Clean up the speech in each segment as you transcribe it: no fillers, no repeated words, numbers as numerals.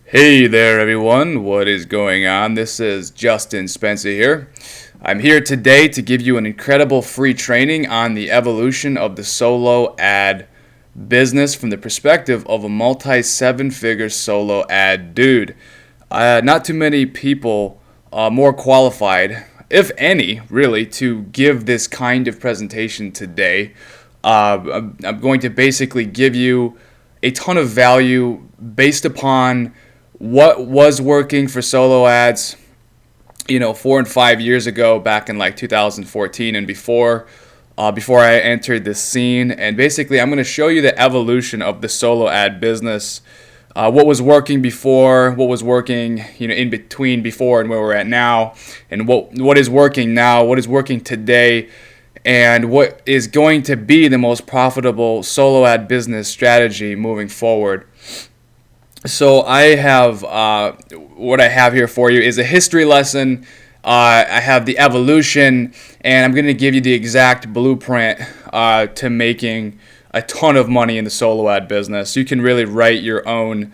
Hey there, everyone. What is going on? This is Justin Spencer here. I'm here today to give you an incredible free training on the evolution of the solo ad business from the perspective of a multi-seven-figure solo ad dude. Not too many people more qualified, if any, really, to give this kind of presentation today. I'm going to basically give you a ton of value based upon what was working for solo ads, 4 and 5 years ago, back in like 2014 and before I entered this scene. And basically, I'm going to show you the evolution of the solo ad business, what was working before, what was working, in between before and where we're at now, and what is working now, what is working today, and what is going to be the most profitable solo ad business strategy moving forward. So I have what I have here for you is a history lesson. I have the evolution, and I'm going to give you the exact blueprint to making a ton of money in the solo ad business. You can really write your own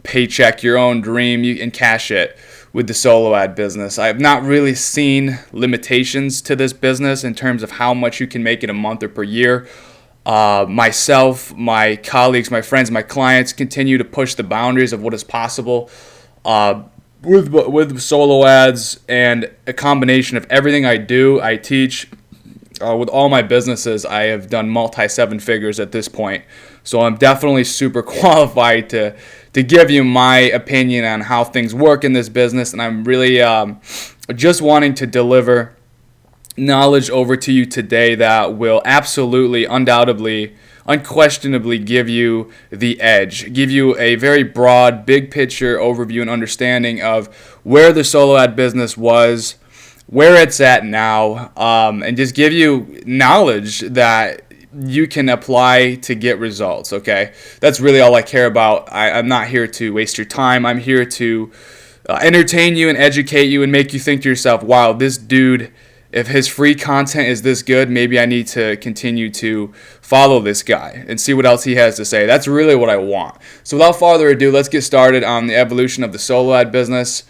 paycheck, your own dream, you can cash it with the solo ad business. I have not really seen limitations to this business in terms of how much you can make in a month or per year. Myself, my colleagues, my friends, my clients continue to push the boundaries of what is possible with solo ads, and a combination of everything I do, I teach. With all my businesses, I have done multi-seven figures at this point. So I'm definitely super qualified to give you my opinion on how things work in this business, and I'm really just wanting to deliver knowledge over to you today that will absolutely, undoubtedly, unquestionably give you the edge, give you a very broad, big picture overview and understanding of where the solo ad business was, where it's at now, and just give you knowledge that you can apply to get results, okay? That's really all I care about. I'm not here to waste your time. I'm here to entertain you and educate you and make you think to yourself, wow, this dude, if his free content is this good, maybe I need to continue to follow this guy and see what else he has to say. That's really what I want. So without further ado, let's get started on the evolution of the solo ad business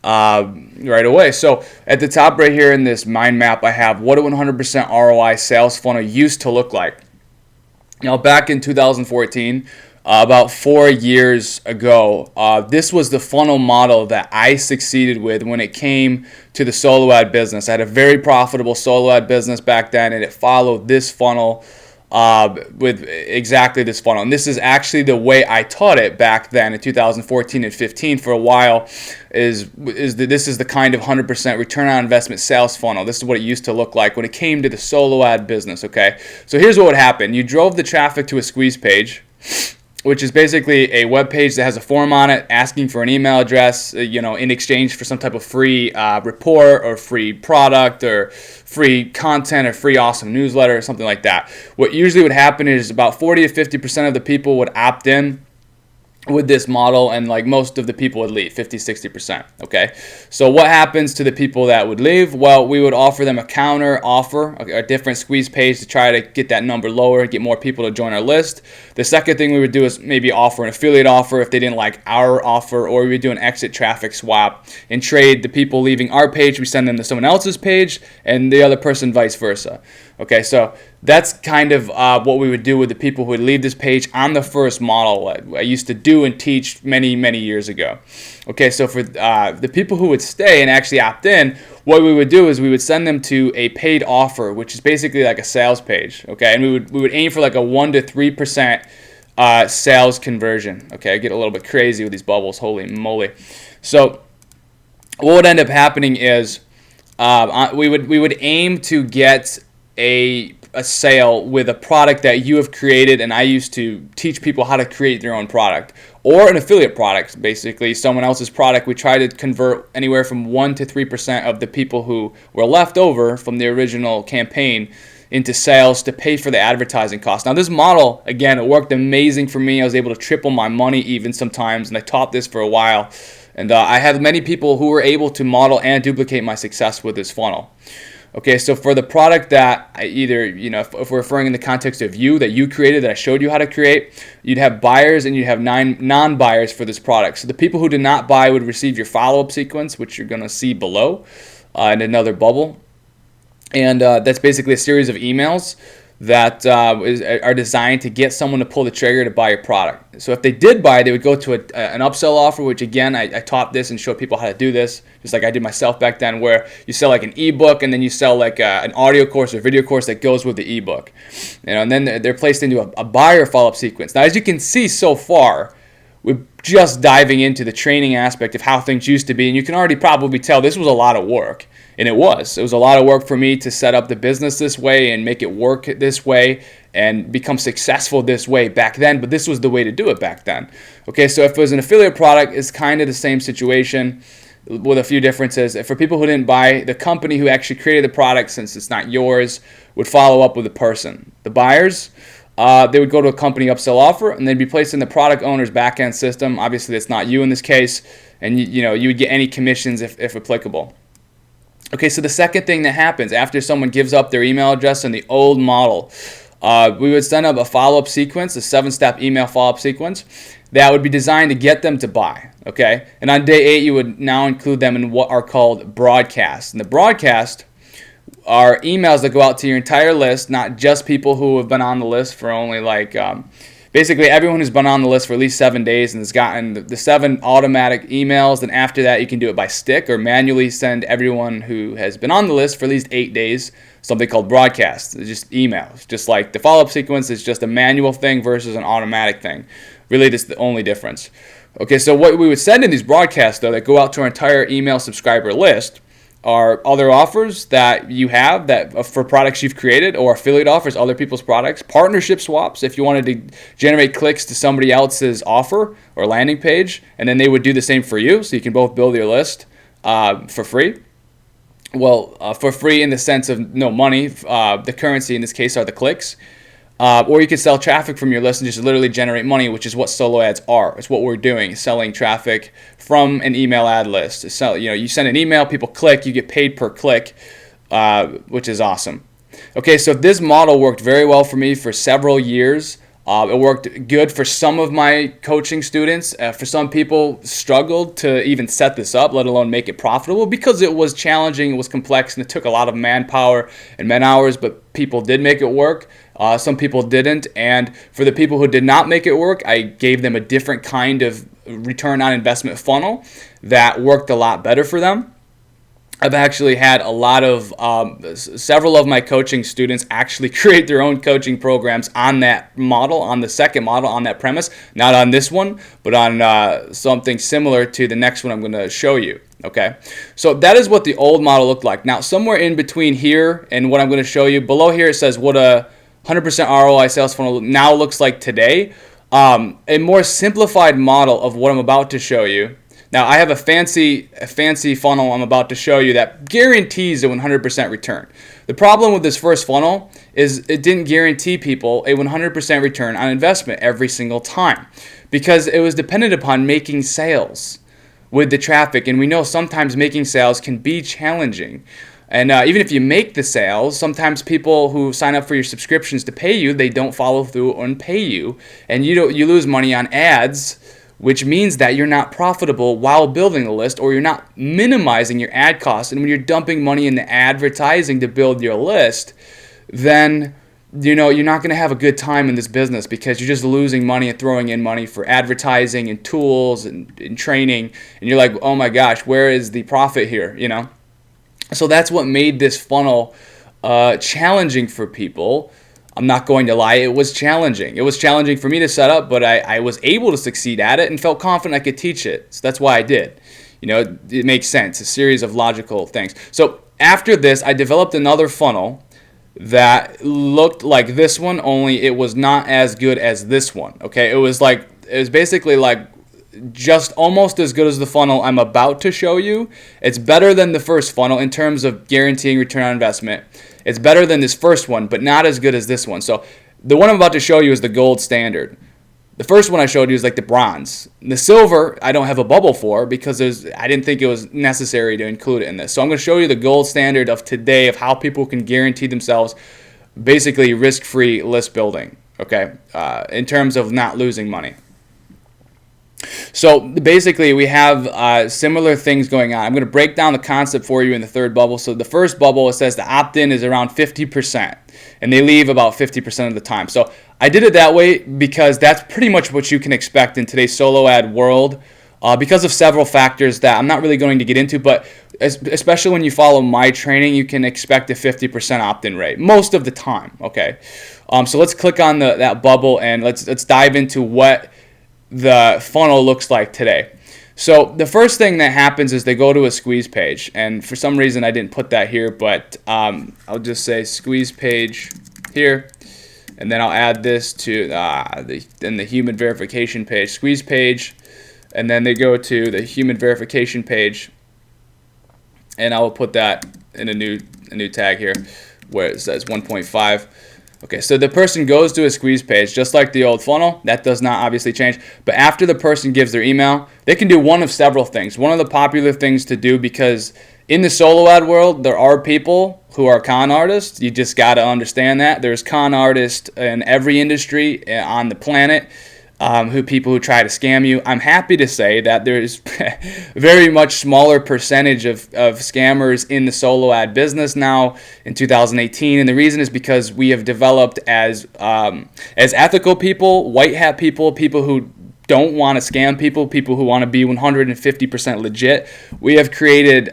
right away. So at the top right here in this mind map, I have what a 100% ROI sales funnel used to look like. Back in 2014, about 4 years ago, this was the funnel model that I succeeded with when it came to the solo ad business. I had a very profitable solo ad business back then, and it followed this funnel with exactly this funnel. And this is actually the way I taught it back then in 2014 and 15 for a while. This is the kind of 100% return on investment sales funnel. This is what it used to look like when it came to the solo ad business. Okay, so here's what would happen: you drove the traffic to a squeeze page, which is basically a web page that has a form on it asking for an email address, in exchange for some type of free report or free product or free content or free awesome newsletter or something like that. What usually would happen is about 40 to 50% of the people would opt in with this model, and like most of the people would leave, 50-60%. Okay, so what happens to the people that would leave? Well, we would offer them a counter offer, a different squeeze page to try to get that number lower, get more people to join our list. The second thing we would do is maybe offer an affiliate offer if they didn't like our offer, or we would do an exit traffic swap and trade the people leaving our page, we send them to someone else's page, and the other person vice versa. Okay, so that's kind of what we would do with the people who would leave this page on the first model I used to do and teach many, many years ago. Okay, so for the people who would stay and actually opt in, what we would do is we would send them to a paid offer, which is basically like a sales page. Okay, and we would aim for like a 1 to 3% sales conversion. Okay, I get a little bit crazy with these bubbles. Holy moly! So what would end up happening is we would aim to get a sale with a product that you have created, and I used to teach people how to create their own product, or an affiliate product, basically someone else's product. We try to convert anywhere from 1 to 3% of the people who were left over from the original campaign into sales to pay for the advertising cost. Now this model, again, it worked amazing for me. I was able to triple my money even sometimes, and I taught this for a while. And I have many people who were able to model and duplicate my success with this funnel. Okay, so for the product that if we're referring in the context of that you created, that I showed you how to create, you'd have buyers and you'd have 9 non-buyers for this product. So the people who did not buy would receive your follow-up sequence, which you're going to see below in another bubble. And that's basically a series of emails that are designed to get someone to pull the trigger to buy your product. So if they did buy, they would go to an upsell offer, which again, I taught this and showed people how to do this, just like I did myself back then, where you sell like an ebook and then you sell like an audio course or video course that goes with the ebook. And then they're placed into a buyer follow-up sequence. Now, as you can see so far, we're just diving into the training aspect of how things used to be, and you can already probably tell this was a lot of work. And it was a lot of work for me to set up the business this way and make it work this way and become successful this way back then. But this was the way to do it back then. Okay, so if it was an affiliate product, it's kind of the same situation with a few differences. For people who didn't buy, the company who actually created the product, since it's not yours, would follow up with the person. The buyers, they would go to a company upsell offer and they'd be placed in the product owner's back-end system. Obviously, that's not you in this case. And you would get any commissions if applicable. Okay, so the second thing that happens after someone gives up their email address in the old model, we would send up a follow-up sequence, a 7-step email follow-up sequence that would be designed to get them to buy, okay? And on day 8, you would now include them in what are called broadcasts. And the broadcast are emails that go out to your entire list, not just people who have been on the list for only basically everyone who's been on the list for at least 7 days and has gotten the 7 automatic emails. And after that, you can do it by stick or manually send everyone who has been on the list for at least 8 days something called broadcasts. It's just emails. Just like the follow-up sequence is just a manual thing versus an automatic thing. Really, that's the only difference. Okay, so what we would send in these broadcasts, though, that go out to our entire email subscriber list are other offers that you have that for products you've created, or affiliate offers, other people's products, partnership swaps if you wanted to generate clicks to somebody else's offer or landing page, and then they would do the same for you, so you can both build your list for free. Well, for free in the sense of no money. The currency in this case are the clicks. Or you could sell traffic from your list and just literally generate money, which is what solo ads are. It's what we're doing, selling traffic from an email ad list. You send an email, people click, you get paid per click, which is awesome. Okay, so this model worked very well for me for several years. It worked good for some of my coaching students. For some people, struggled to even set this up, let alone make it profitable, because it was challenging, it was complex, and it took a lot of manpower and man hours, but people did make it work. Some people didn't, and for the people who did not make it work, I gave them a different kind of return on investment funnel that worked a lot better for them. I've actually had a lot of, several of my coaching students actually create their own coaching programs on that model, on the second model, on that premise. Not on this one, but on something similar to the next one I'm going to show you. Okay, so that is what the old model looked like. Now, somewhere in between here and what I'm going to show you, below here it says what a 100% ROI sales funnel now looks like today. A more simplified model of what I'm about to show you. Now, I have a fancy funnel I'm about to show you that guarantees a 100% return. The problem with this first funnel is it didn't guarantee people a 100% return on investment every single time, because it was dependent upon making sales with the traffic, and we know sometimes making sales can be challenging. And even if you make the sales, sometimes people who sign up for your subscriptions to pay you, they don't follow through and pay you, and you lose money on ads, which means that you're not profitable while building the list, or you're not minimizing your ad costs. And when you're dumping money into advertising to build your list, then you're not going to have a good time in this business, because you're just losing money and throwing in money for advertising and tools and training, and you're like, oh my gosh, where is the profit here? So that's what made this funnel challenging for people. I'm not going to lie, it was challenging. It was challenging for me to set up, but I was able to succeed at it and felt confident I could teach it. So that's why I did. It makes sense, a series of logical things. So after this, I developed another funnel that looked like this one, only it was not as good as this one. Okay, it was basically like just almost as good as the funnel I'm about to show you. It's better than the first funnel in terms of guaranteeing return on investment. It's better than this first one, but not as good as this one. So the one I'm about to show you is the gold standard. The first one I showed you is like the bronze. The silver, I don't have a bubble for because I didn't think it was necessary to include it in this. So I'm going to show you the gold standard of today of how people can guarantee themselves basically risk-free list building, okay, in terms of not losing money. So basically we have similar things going on. I'm going to break down the concept for you in the third bubble. So the first bubble, it says the opt-in is around 50%, and they leave about 50% of the time. So I did it that way because that's pretty much what you can expect in today's solo ad world because of several factors that I'm not really going to get into, but especially when you follow my training, you can expect a 50% opt-in rate most of the time, okay? So let's click on that bubble and let's dive into what the funnel looks like today. So the first thing that happens is they go to a squeeze page, and for some reason I didn't put that here, but I'll just say squeeze page here, and then I'll add this to the human verification page, squeeze page, and then they go to the human verification page, and I will put that in a new tag here where it says 1.5. Okay, so the person goes to a squeeze page, just like the old funnel. That does not obviously change. But after the person gives their email, they can do one of several things. One of the popular things to do, because in the solo ad world, there are people who are con artists. You just got to understand that. There's con artists in every industry on the planet. People who try to scam you. I'm happy to say that there's very much smaller percentage of scammers in the solo ad business now in 2018, and the reason is because we have developed as ethical people, white hat people, people who don't want to scam people who want to be 150% legit. We have created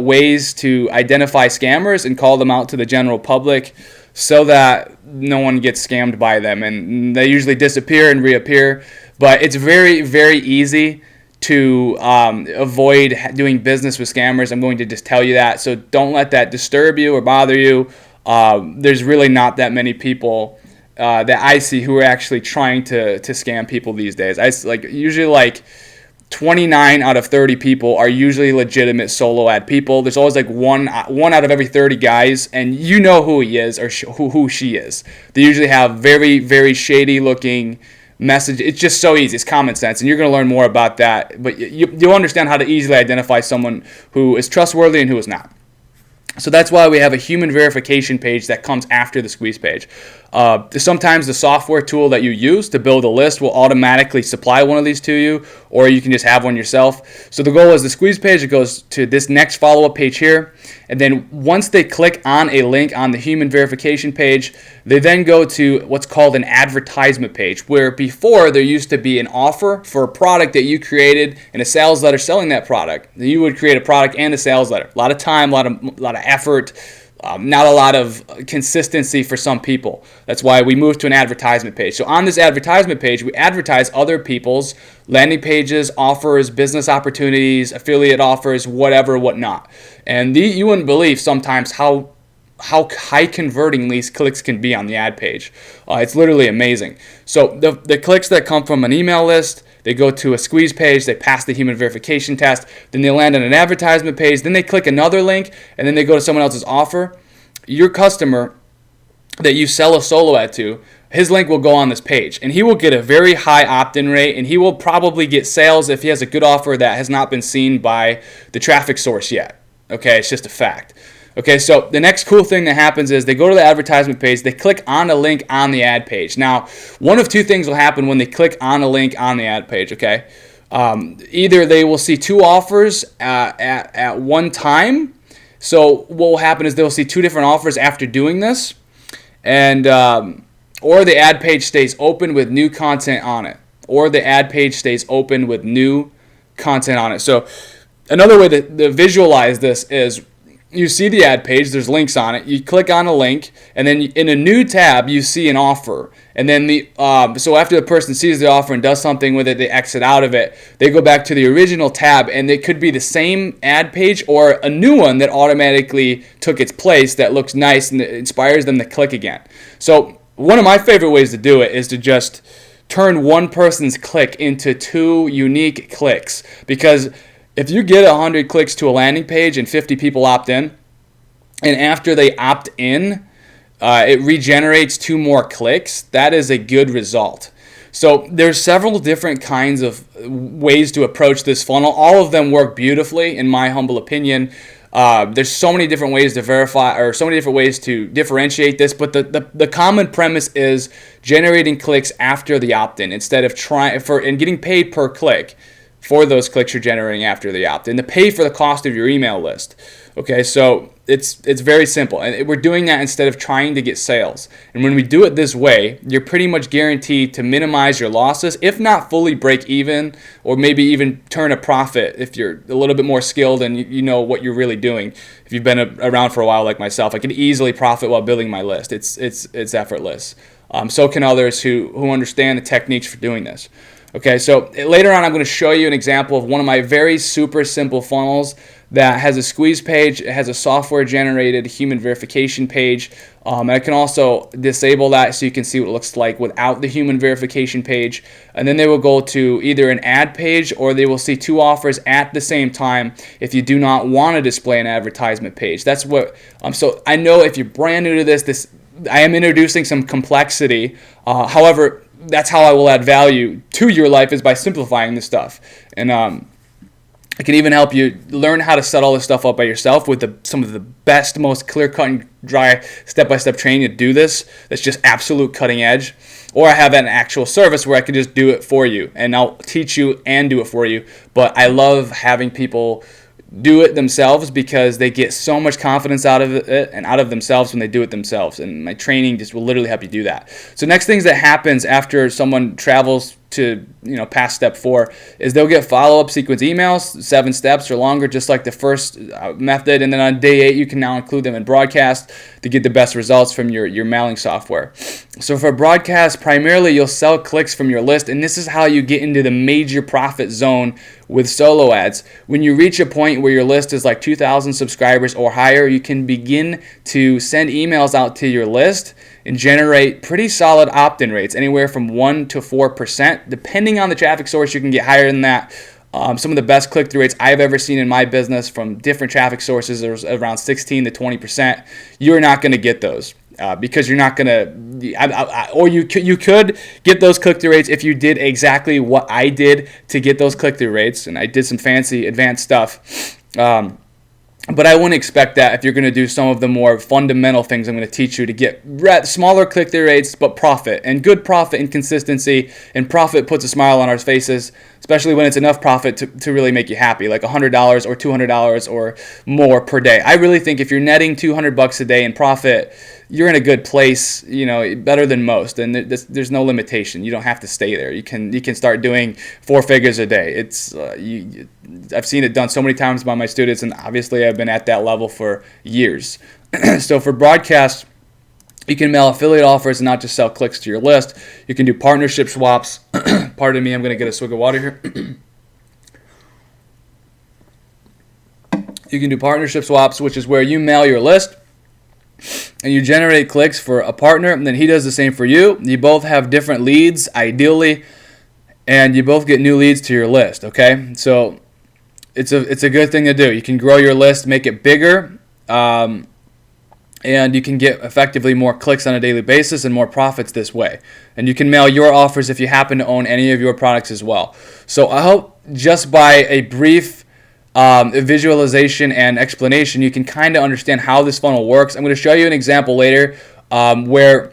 ways to identify scammers and call them out to the general public, so that no one gets scammed by them, and they usually disappear and reappear. But it's very, very easy to avoid doing business with scammers. I'm going to just tell you that, so don't let that disturb you or bother you. There's really not that many people that I see who are actually trying to scam people these days. Usually 29 out of 30 people are usually legitimate solo ad people. There's always like one out of every 30 guys, and you know who he is or who she is. They usually have very, very shady looking message. It's just so easy. It's common sense, and you're going to learn more about that. But you'll understand how to easily identify someone who is trustworthy and who is not. So that's why we have a human verification page that comes after the squeeze page. Sometimes the software tool that you use to build a list will automatically supply one of these to you, or you can just have one yourself. So the goal is the squeeze page. It goes to this next follow-up page here, and then once they click on a link on the human verification page, they then go to what's called an advertisement page, where before there used to be an offer for a product that you created and a sales letter selling that product. You would create a product and a sales letter. A lot of time, a lot of effort. Not a lot of consistency for some people. That's why we moved to an advertisement page. So on this advertisement page, we advertise other people's landing pages, offers, business opportunities, affiliate offers, whatever, whatnot. And you wouldn't believe sometimes how high converting these clicks can be on the ad page. It's literally amazing. So the clicks that come from an email list, they go to a squeeze page, they pass the human verification test, then they land on an advertisement page, then they click another link, and then they go to someone else's offer. Your customer that you sell a solo ad to, his link will go on this page, and he will get a very high opt-in rate, and he will probably get sales if he has a good offer that has not been seen by the traffic source yet. Okay, it's just a fact. Okay, so the next cool thing that happens is they go to the advertisement page, they click on a link on the ad page. Now, one of two things will happen when they click on a link on the ad page, okay? Either they will see two offers at one time. So what will happen is they'll see two different offers after doing this, and or the ad page stays open with new content on it. Or the ad page stays open with new content on it. So another way to visualize this is you see the ad page, there's links on it, you click on a link, and then in a new tab you see an offer. And then so after the person sees the offer and does something with it, they exit out of it, they go back to the original tab, and it could be the same ad page or a new one that automatically took its place that looks nice and inspires them to click again. So one of my favorite ways to do it is to just turn one person's click into two unique clicks, because if you get 100 clicks to a landing page and 50 people opt in, and after they opt in, it regenerates two more clicks, that is a good result. So there's several different kinds of ways to approach this funnel. All of them work beautifully, in my humble opinion. There's so many different ways to verify, or so many different ways to differentiate this, but the common premise is generating clicks after the opt-in instead of and getting paid per click for those clicks you're generating after the opt-in, to pay for the cost of your email list. Okay, so it's very simple, and we're doing that instead of trying to get sales. And when we do it this way, you're pretty much guaranteed to minimize your losses, if not fully break even, or maybe even turn a profit if you're a little bit more skilled and you know what you're really doing. If you've been around for a while like myself, I can easily profit while building my list. It's effortless. So can others who understand the techniques for doing this. Okay, so later on I'm going to show you an example of one of my very super simple funnels that has a squeeze page. It has a software generated human verification page. And I can also disable that so you can see what it looks like without the human verification page. And then they will go to either an ad page, or they will see two offers at the same time if you do not want to display an advertisement page. That's what, so I know if you're brand new to this I am introducing some complexity. However, that's how I will add value to your life, is by simplifying this stuff. And I can even help you learn how to set all this stuff up by yourself with some of the best, most clear-cut and dry step-by-step training to do this. That's just absolute cutting edge. Or I have an actual service where I can just do it for you, and I'll teach you and do it for you. But I love having people do it themselves because they get so much confidence out of it and out of themselves when they do it themselves. And my training just will literally help you do that. So next things that happens after someone travels to past step 4 is they'll get follow-up sequence emails, 7 steps or longer, just like the first method. And then on day 8, you can now include them in broadcast to get the best results from your mailing software. So for broadcast, primarily you'll sell clicks from your list, and this is how you get into the major profit zone with solo ads. When you reach a point where your list is like 2,000 subscribers or higher, you can begin to send emails out to your list and generate pretty solid opt-in rates, anywhere from 1% to 4%. Depending on the traffic source, you can get higher than that. Some of the best click-through rates I've ever seen in my business from different traffic sources are around 16 to 20%. You're not going to get those because you're not going to, or you could get those click-through rates if you did exactly what I did to get those click-through rates, and I did some fancy advanced stuff. But I wouldn't expect that if you're going to do some of the more fundamental things I'm going to teach you to get smaller click-through rates, but profit, and good profit and consistency. And profit puts a smile on our faces, especially when it's enough profit to really make you happy, like $100 or $200 or more per day. I really think if you're netting $200 a day in profit, you're in a good place, better than most, and there's no limitation. You don't have to stay there. You can start doing 4 figures a day. I've seen it done so many times by my students, and obviously I've been at that level for years. So for broadcast, you can mail affiliate offers and not just sell clicks to your list. You can do partnership swaps. Pardon me, I'm going to get a swig of water here. You can do partnership swaps, which is where you mail your list and you generate clicks for a partner, and then he does the same for you. You both have different leads, ideally, and you both get new leads to your list, okay? So it's a good thing to do. You can grow your list, make it bigger, and you can get effectively more clicks on a daily basis and more profits this way. And you can mail your offers if you happen to own any of your products as well. So I hope just by a brief visualization and explanation, you can kind of understand how this funnel works. I'm going to show you an example later where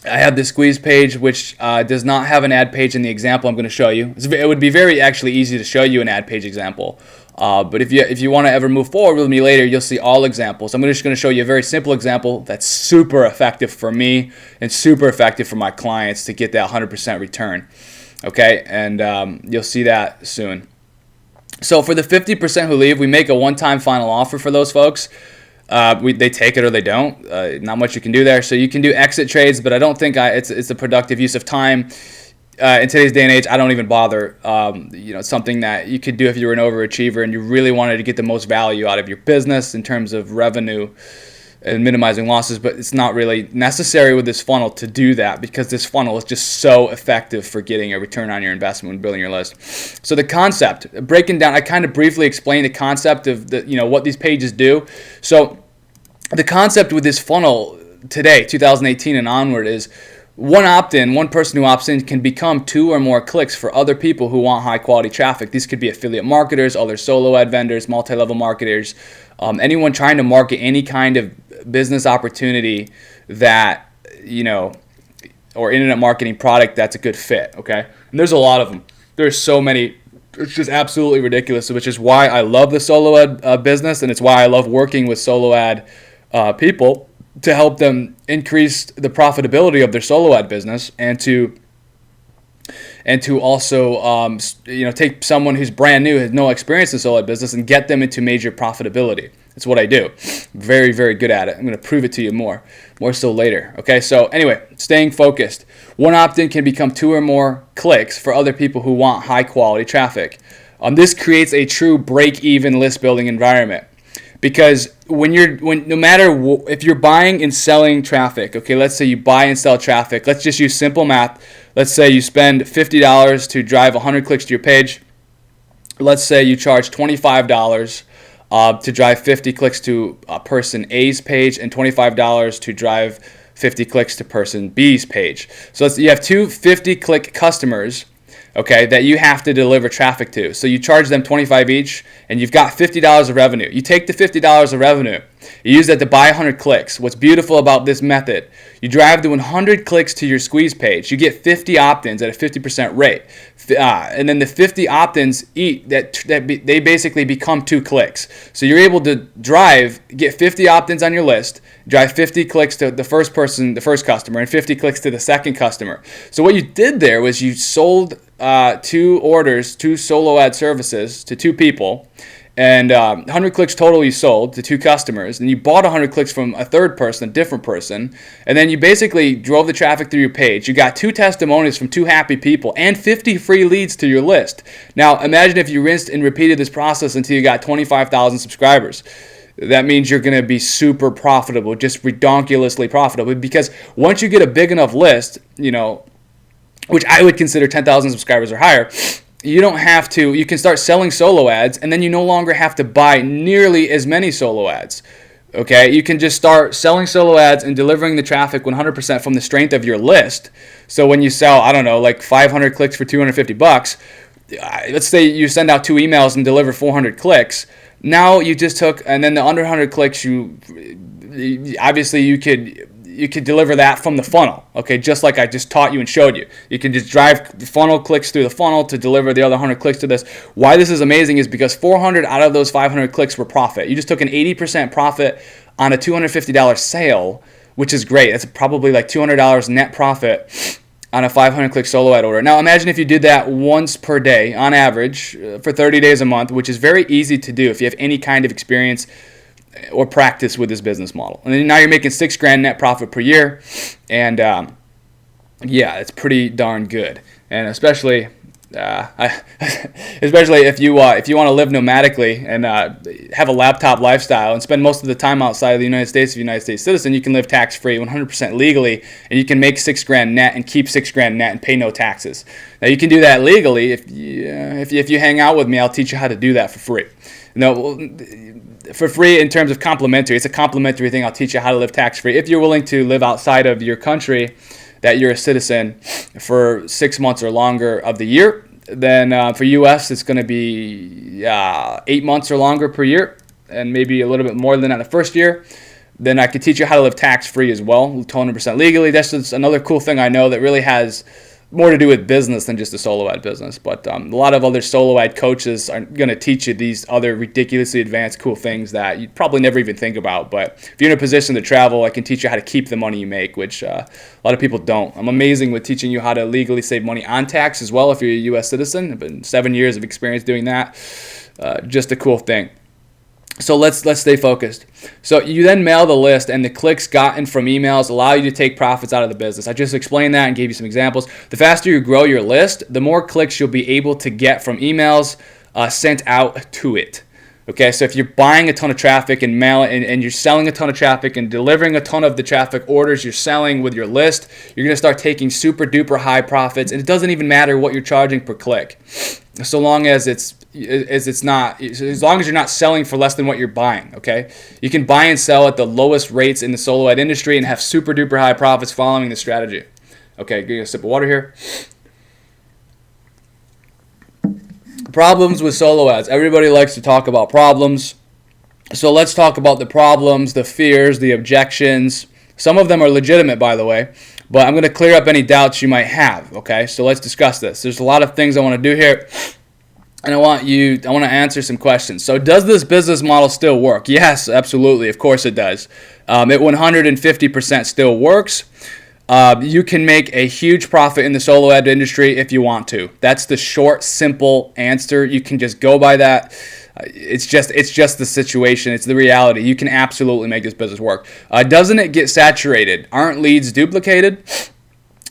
I have the squeeze page, which does not have an ad page in the example I'm going to show you. It would be very actually easy to show you an ad page example. But if you want to ever move forward with me later, you'll see all examples. I'm just going to show you a very simple example that's super effective for me and super effective for my clients to get that 100% return. Okay, and you'll see that soon. So for the 50% who leave, we make a one-time final offer for those folks. They take it or they don't. Not much you can do there. So you can do exit trades, but I don't think it's a productive use of time. In today's day and age, I don't even bother. It's something that you could do if you were an overachiever and you really wanted to get the most value out of your business in terms of revenue and minimizing losses, but it's not really necessary with this funnel to do that because this funnel is just so effective for getting a return on your investment when building your list. So the concept, breaking down, I kind of briefly explained the concept of what these pages do. So the concept with this funnel today, 2018 and onward, is one opt-in, one person who opts in can become 2 or more clicks for other people who want high quality traffic. These could be affiliate marketers, other solo ad vendors, multi-level marketers, anyone trying to market any kind of business opportunity that, or internet marketing product that's a good fit, okay? And there's a lot of them. There's so many. It's just absolutely ridiculous, which is why I love the solo ad business, and it's why I love working with solo ad people to help them increase the profitability of their solo ad business, and to also take someone who's brand new, has no experience in solo ad business, and get them into major profitability. That's what I do. Very, very good at it. I'm going to prove it to you more so later. Okay, so anyway, staying focused. One opt-in can become 2 or more clicks for other people who want high quality traffic. This creates a true break-even list building environment. Because no matter if you're buying and selling traffic, okay, let's say you buy and sell traffic. Let's just use simple math. Let's say you spend $50 to drive 100 clicks to your page. Let's say you charge $25 to drive 50 clicks to person A's page, and $25 to drive 50 clicks to person B's page. So you have two 50-click customers, okay, that you have to deliver traffic to. So you charge them $25 each, and you've got $50 of revenue. You take the $50 of revenue, you use that to buy 100 clicks. What's beautiful about this method, you drive to 100 clicks to your squeeze page. You get 50 opt-ins at a 50% rate. And then the 50 opt-ins they basically become 2 clicks. So you're able to get 50 opt-ins on your list, drive 50 clicks to the first person, the first customer, and 50 clicks to the second customer. So what you did there was you sold 2 solo ad services to 2 people, and 100 clicks total you sold to 2 customers, and you bought 100 clicks from a third person, a different person, and then you basically drove the traffic through your page. You got 2 testimonials from 2 happy people and 50 free leads to your list. Now imagine if you rinsed and repeated this process until you got 25,000 subscribers. That means you're going to be super profitable, just redonkulously profitable, because once you get a big enough list, which I would consider 10,000 subscribers or higher, you can start selling solo ads, and then you no longer have to buy nearly as many solo ads. Okay, you can just start selling solo ads and delivering the traffic 100% from the strength of your list. So when you sell, 500 clicks for $250, let's say you send out 2 emails and deliver 400 clicks. Now you just took, and then the under 100 clicks, you could deliver that from the funnel, okay, just like I just taught you and showed you. You can just drive the funnel clicks through the funnel to deliver the other 100 clicks to this. Why this is amazing is because 400 out of those 500 clicks were profit. You just took an 80% profit on a $250 sale, which is great. That's probably like $200 net profit on a 500-click solo ad order. Now imagine if you did that once per day on average for 30 days a month, which is very easy to do if you have any kind of experience or practice with this business model. And then now you're making $6,000 net profit per year, and it's pretty darn good. And especially if you want to live nomadically and have a laptop lifestyle and spend most of the time outside of the United States, if you're a United States citizen, you can live tax-free, 100% legally, and you can make $6,000 net and keep $6,000 net and pay no taxes. Now you can do that legally if you hang out with me. I'll teach you how to do that for free. For free in terms of complimentary. It's a complimentary thing. I'll teach you how to live tax-free. If you're willing to live outside of your country, that you're a citizen, for 6 months or longer of the year, then for U.S. it's going to be 8 months or longer per year, and maybe a little bit more than that the first year. Then I could teach you how to live tax-free as well, 100% legally. That's just another cool thing I know that really has more to do with business than just a solo ad business. But a lot of other solo ad coaches are going to teach you these other ridiculously advanced cool things that you probably never even think about. But if you're in a position to travel, I can teach you how to keep the money you make, which a lot of people don't. I'm amazing with teaching you how to legally save money on tax as well if you're a U.S. citizen. I've been 7 years of experience doing that. Just a cool thing. So let's stay focused. So you then mail the list, and the clicks gotten from emails allow you to take profits out of the business. I just explained that and gave you some examples. The faster you grow your list, the more clicks you'll be able to get from emails sent out to it. Okay, so if you're buying a ton of traffic and and you're selling a ton of traffic and delivering a ton of the traffic orders you're selling with your list, you're going to start taking super duper high profits, and it doesn't even matter what you're charging per click, so long as as long as you're not selling for less than what you're buying. Okay, you can buy and sell at the lowest rates in the solo ad industry and have super duper high profits following the strategy. Okay, getting a sip of water here. Problems with solo ads. Everybody likes to talk about problems. So let's talk about the problems, the fears, the objections. Some of them are legitimate, by the way, but I'm going to clear up any doubts you might have, okay? So let's discuss this. There's a lot of things I want to do here, and I want to answer some questions. So does this business model still work? Yes, absolutely. Of course it does. It 150% still works. You can make a huge profit in the solo ad industry if you want to. That's the short, simple answer. You can just go by that. It's just the situation. It's the reality. You can absolutely make this business work. Doesn't it get saturated? Aren't leads duplicated?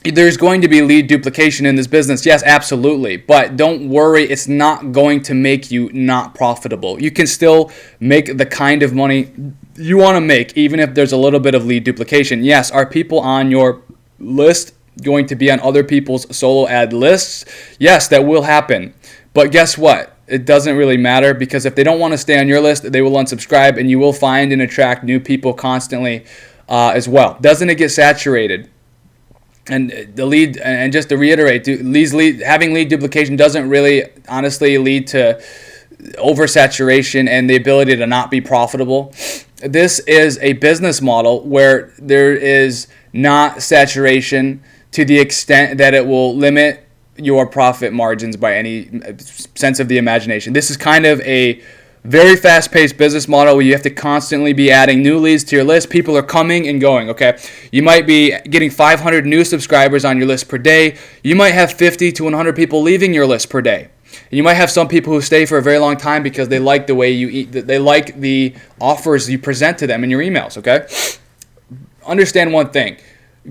There's going to be lead duplication in this business. Yes, absolutely. But don't worry. It's not going to make you not profitable. You can still make the kind of money you want to make, even if there's a little bit of lead duplication. Yes, are people on your list going to be on other people's solo ad lists? Yes, that will happen. But guess what? It doesn't really matter, because if they don't want to stay on your list, they will unsubscribe, and you will find and attract new people constantly as well. Doesn't it get saturated? And the lead, and just to reiterate, having lead duplication doesn't really honestly lead to oversaturation and the ability to not be profitable. This is a business model where there is not saturation to the extent that it will limit your profit margins by any sense of the imagination. This is kind of a very fast-paced business model where you have to constantly be adding new leads to your list. People are coming and going, okay? You might be getting 500 new subscribers on your list per day. You might have 50 to 100 people leaving your list per day. And you might have some people who stay for a very long time because they like the way you eat. They like the offers you present to them in your emails, okay? Understand one thing.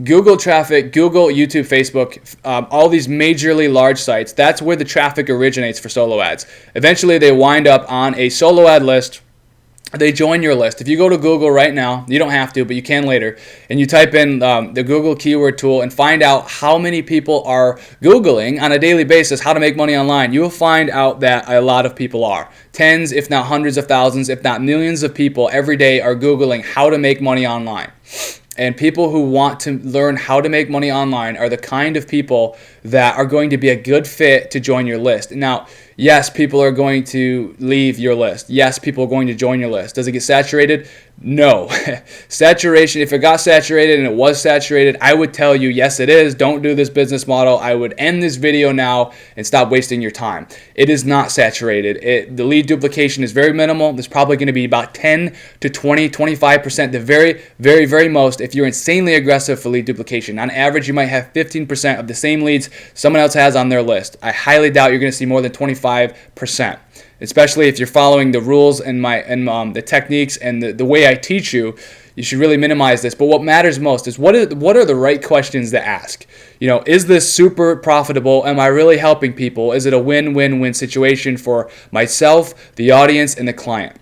Google traffic, Google, YouTube, Facebook, all these majorly large sites, that's where the traffic originates for solo ads. Eventually, they wind up on a solo ad list. They join your list. If you go to Google right now, you don't have to, but you can later, and you type in the Google keyword tool and find out how many people are Googling on a daily basis how to make money online, you will find out that a lot of people are. Tens, if not hundreds of thousands, if not millions of people every day are Googling how to make money online. And people who want to learn how to make money online are the kind of people that are going to be a good fit to join your list. Now, yes, people are going to leave your list. Yes, people are going to join your list. Does it get saturated? No. Saturation, if it got saturated and it was saturated, I would tell you, yes, it is. Don't do this business model. I would end this video now and stop wasting your time. It is not saturated. The lead duplication is very minimal. There's probably going to be about 10 to 20, 25%, the very, very, very most if you're insanely aggressive for lead duplication. On average, you might have 15% of the same leads someone else has on their list. I highly doubt you're going to see more than 25%. Especially if you're following the rules and the techniques and the way I teach you, you should really minimize this. But what matters most is what are the right questions to ask? You know, is this super profitable? Am I really helping people? Is it a win-win-win situation for myself, the audience, and the client?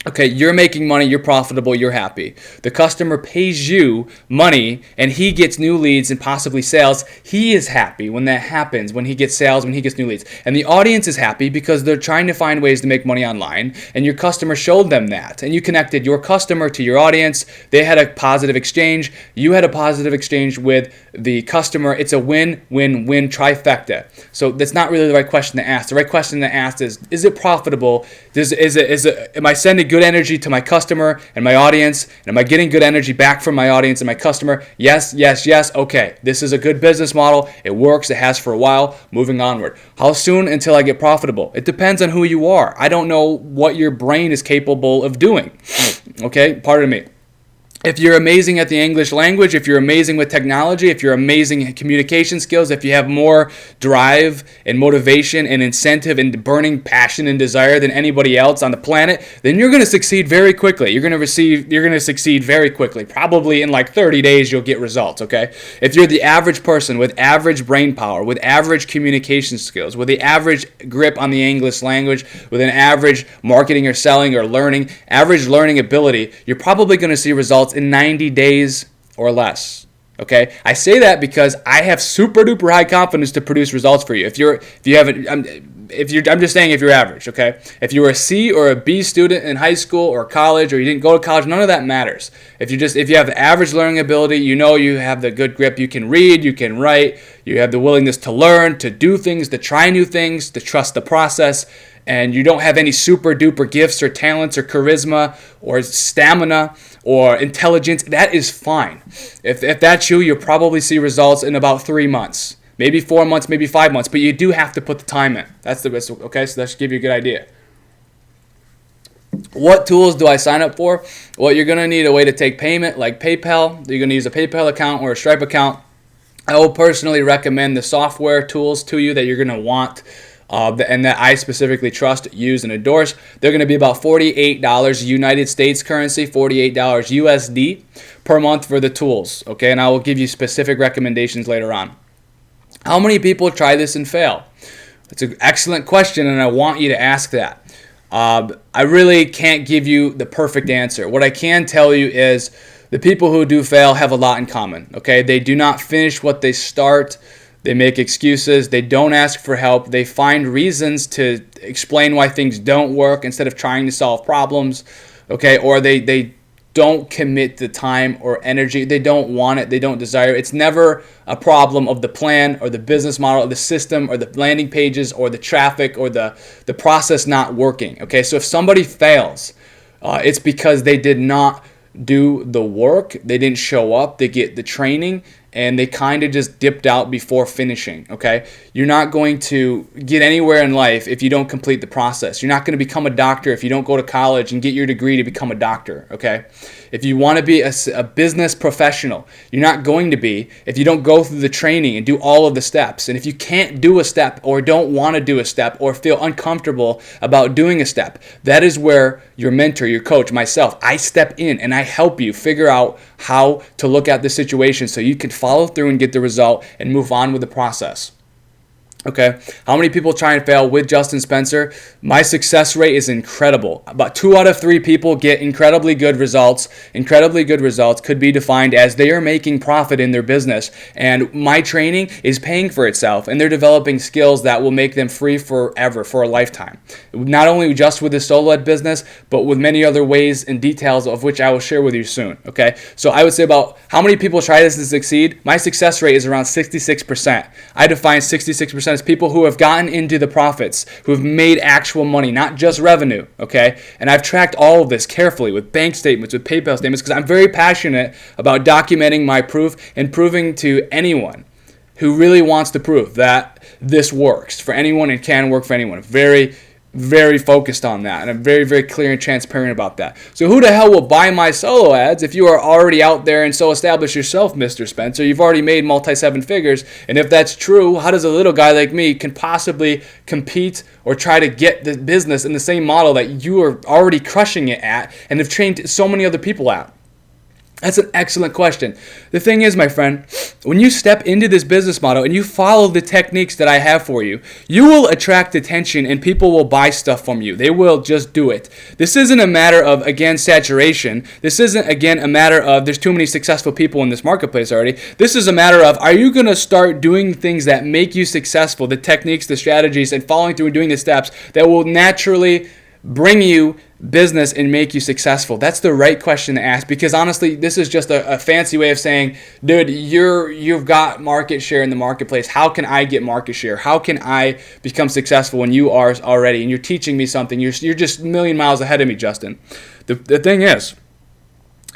Okay, you're making money, you're profitable, you're happy. The customer pays you money and he gets new leads and possibly sales. He is happy when that happens, when he gets sales, when he gets new leads. And the audience is happy because they're trying to find ways to make money online, and your customer showed them that. And you connected your customer to your audience. They had a positive exchange. You had a positive exchange with the customer. It's a win-win-win trifecta. So that's not really the right question to ask. The right question to ask is it profitable? Am I sending good energy to my customer and my audience? And am I getting good energy back from my audience and my customer? Yes, yes, yes. Okay, this is a good business model. It works. It has for a while. Moving onward. How soon until I get profitable? It depends on who you are. I don't know what your brain is capable of doing. Okay, pardon me. If you're amazing at the English language, if you're amazing with technology, if you're amazing at communication skills, if you have more drive and motivation and incentive and burning passion and desire than anybody else on the planet, then you're going to succeed very quickly. You're going to succeed very quickly. Probably in like 30 days you'll get results, okay? If you're the average person with average brain power, with average communication skills, with the average grip on the English language, with an average marketing or selling or average learning ability, you're probably going to see results in 90 days or less. Okay, I say that because I have super duper high confidence to produce results for you. If you haven't, I'm just saying if you're average, okay? If you were a C or a B student in high school or college, or you didn't go to college, none of that matters. If you have the average learning ability, you have the good grip, you can read, you can write, you have the willingness to learn, to do things, to try new things, to trust the process, and you don't have any super duper gifts or talents or charisma or stamina or intelligence, that is fine. If that's you, you'll probably see results in about 3 months. Maybe 4 months, maybe 5 months, but you do have to put the time in. That's the best, okay? So that should give you a good idea. What tools do I sign up for? Well, you're going to need a way to take payment like PayPal. You're going to use a PayPal account or a Stripe account. I will personally recommend the software tools to you that you're going to want and that I specifically trust, use, and endorse. They're going to be about $48 United States currency, $48 USD per month for the tools, okay? And I will give you specific recommendations later on. How many people try this and fail? It's an excellent question, and I want you to ask that. I really can't give you the perfect answer. What I can tell you is the people who do fail have a lot in common. Okay, they do not finish what they start. They make excuses. They don't ask for help. They find reasons to explain why things don't work instead of trying to solve problems. Okay, or they don't commit the time or energy. They don't want it. They don't desire it. It's never a problem of the plan or the business model or the system or the landing pages or the traffic or the process not working. Okay, so if somebody fails, it's because they did not do the work. They didn't show up. They get the training, and they kind of just dipped out before finishing, okay? You're not going to get anywhere in life if you don't complete the process. You're not going to become a doctor if you don't go to college and get your degree to become a doctor, okay? If you want to be a business professional, you're not going to be if you don't go through the training and do all of the steps. And if you can't do a step or don't want to do a step or feel uncomfortable about doing a step, that is where your mentor, your coach, myself, I step in and I help you figure out how to look at the situation so you can follow through and get the result and move on with the process. Okay, how many people try and fail with Justin Spencer? My success rate is incredible. About 2 out of 3 people get incredibly good results. Incredibly good results could be defined as they are making profit in their business, and my training is paying for itself, and they're developing skills that will make them free forever, for a lifetime. Not only just with the solo ed business, but with many other ways and details of which I will share with you soon. Okay, so I would say about how many people try this and succeed? My success rate is around 66%. I define 66% as people who have gotten into the profits, who have made actual money, not just revenue, okay? And I've tracked all of this carefully with bank statements, with PayPal statements, because I'm very passionate about documenting my proof and proving to anyone who really wants to prove that this works for anyone and can work for anyone. Very focused on that, and I'm very clear and transparent about that. So who the hell will buy my solo ads if you are already out there and so established yourself, Mr. Spencer? You've already made multi-7 figures, and if that's true, how does a little guy like me can possibly compete or try to get the business in the same model that you are already crushing it at and have trained so many other people at? That's an excellent question. The thing is, my friend, when you step into this business model and you follow the techniques that I have for you, you will attract attention and people will buy stuff from you. They will just do it. This isn't a matter of, again, saturation. This isn't, again, a matter of there's too many successful people in this marketplace already. This is a matter of, are you going to start doing things that make you successful, the techniques, the strategies, and following through and doing the steps that will naturally bring you business and make you successful? That's the right question to ask, because honestly, this is just a fancy way of saying, dude, you've got market share in the marketplace. How can I get market share? How can I become successful when you are already? And you're teaching me something. You're just a million miles ahead of me, Justin. The thing is,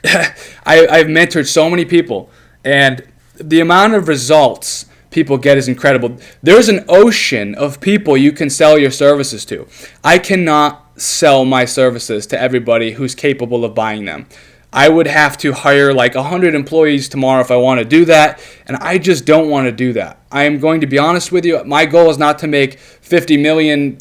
I've mentored so many people, and the amount of results people get is incredible. There's an ocean of people you can sell your services to. I cannot sell my services to everybody who's capable of buying them. I would have to hire like 100 employees tomorrow if I want to do that, and I just don't want to do that. I am going to be honest with you. My goal is not to make $50 million